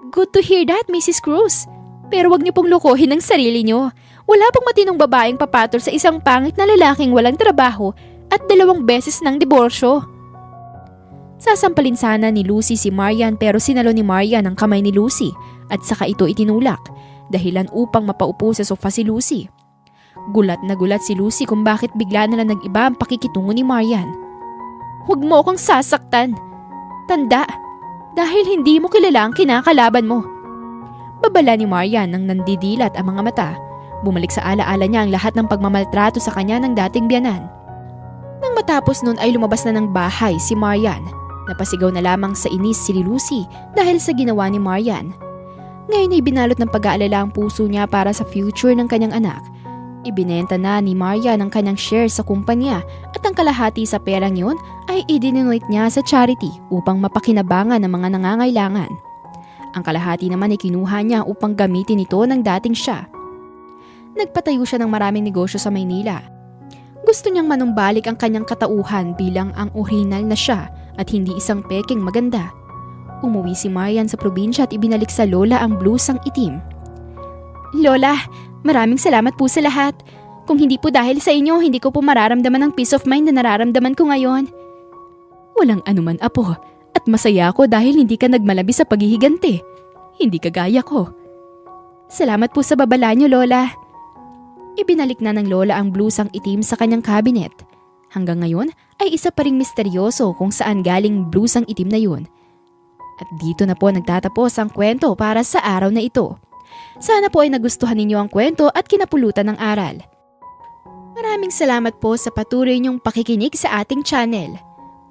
Good to hear that, Mrs. Cruz. Pero wag niyo pong lokohin ang sarili niyo. Wala pong matinong babaeng papatol sa isang pangit na lalaking walang trabaho at 2 beses ng diborsyo. Sasampalin sana ni Lucy si Marian pero sinalo ni Marian ang kamay ni Lucy at saka ito itinulak. Dahilan upang mapaupo sa sofa si Lucy. Gulat na gulat si Lucy kung bakit bigla na lang nag-iba ang pakikitungo ni Marian. Huwag mo akong sasaktan. Tanda, dahil hindi mo kilala ang kinakalaban mo. Babala ni Marian nang nandidilat ang mga mata. Bumalik sa alaala niya ang lahat ng pagmamaltrato sa kanya ng dating biyanan. Nang matapos nun ay lumabas na ng bahay si Marian. Napasigaw na lamang sa inis si Lucy dahil sa ginawa ni Marian. Ngayon ay binalot ng pag-aalala ang puso niya para sa future ng kanyang anak. Ibinenta na ni Marian ang kanyang share sa kumpanya at ang kalahati sa perang yun ay idinonate niya sa charity upang mapakinabangan ng mga nangangailangan. Ang kalahati naman ay kinuha niya upang gamitin ito ng dating siya. Nagpatayo siya ng maraming negosyo sa Maynila. Gusto niyang manumbalik ang kanyang katauhan bilang ang orihinal na siya at hindi isang peking maganda. Umuwi si Marian sa probinsya at ibinalik sa lola ang blusang itim. Lola, maraming salamat po sa lahat. Kung hindi po dahil sa inyo, hindi ko po mararamdaman ang peace of mind na nararamdaman ko ngayon. Walang anuman, Apo, at masaya ako dahil hindi ka nagmalabi sa paghihiganti. Hindi kagaya ko. Salamat po sa babala niyo, Lola. Ibinalik na ng Lola ang blusang itim sa kanyang cabinet. Hanggang ngayon ay isa pa ring misteryoso kung saan galing blusang itim na yun. At dito na po nagtatapos ang kwento para sa araw na ito. Sana po ay nagustuhan ninyo ang kwento at kinapulutan ng aral. Maraming salamat po sa patuloy niyong pakikinig sa ating channel.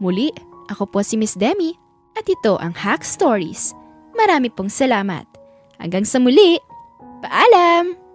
Muli, ako po si Miss Demi at ito ang Hack Stories. Marami pong salamat. Hanggang sa muli, paalam!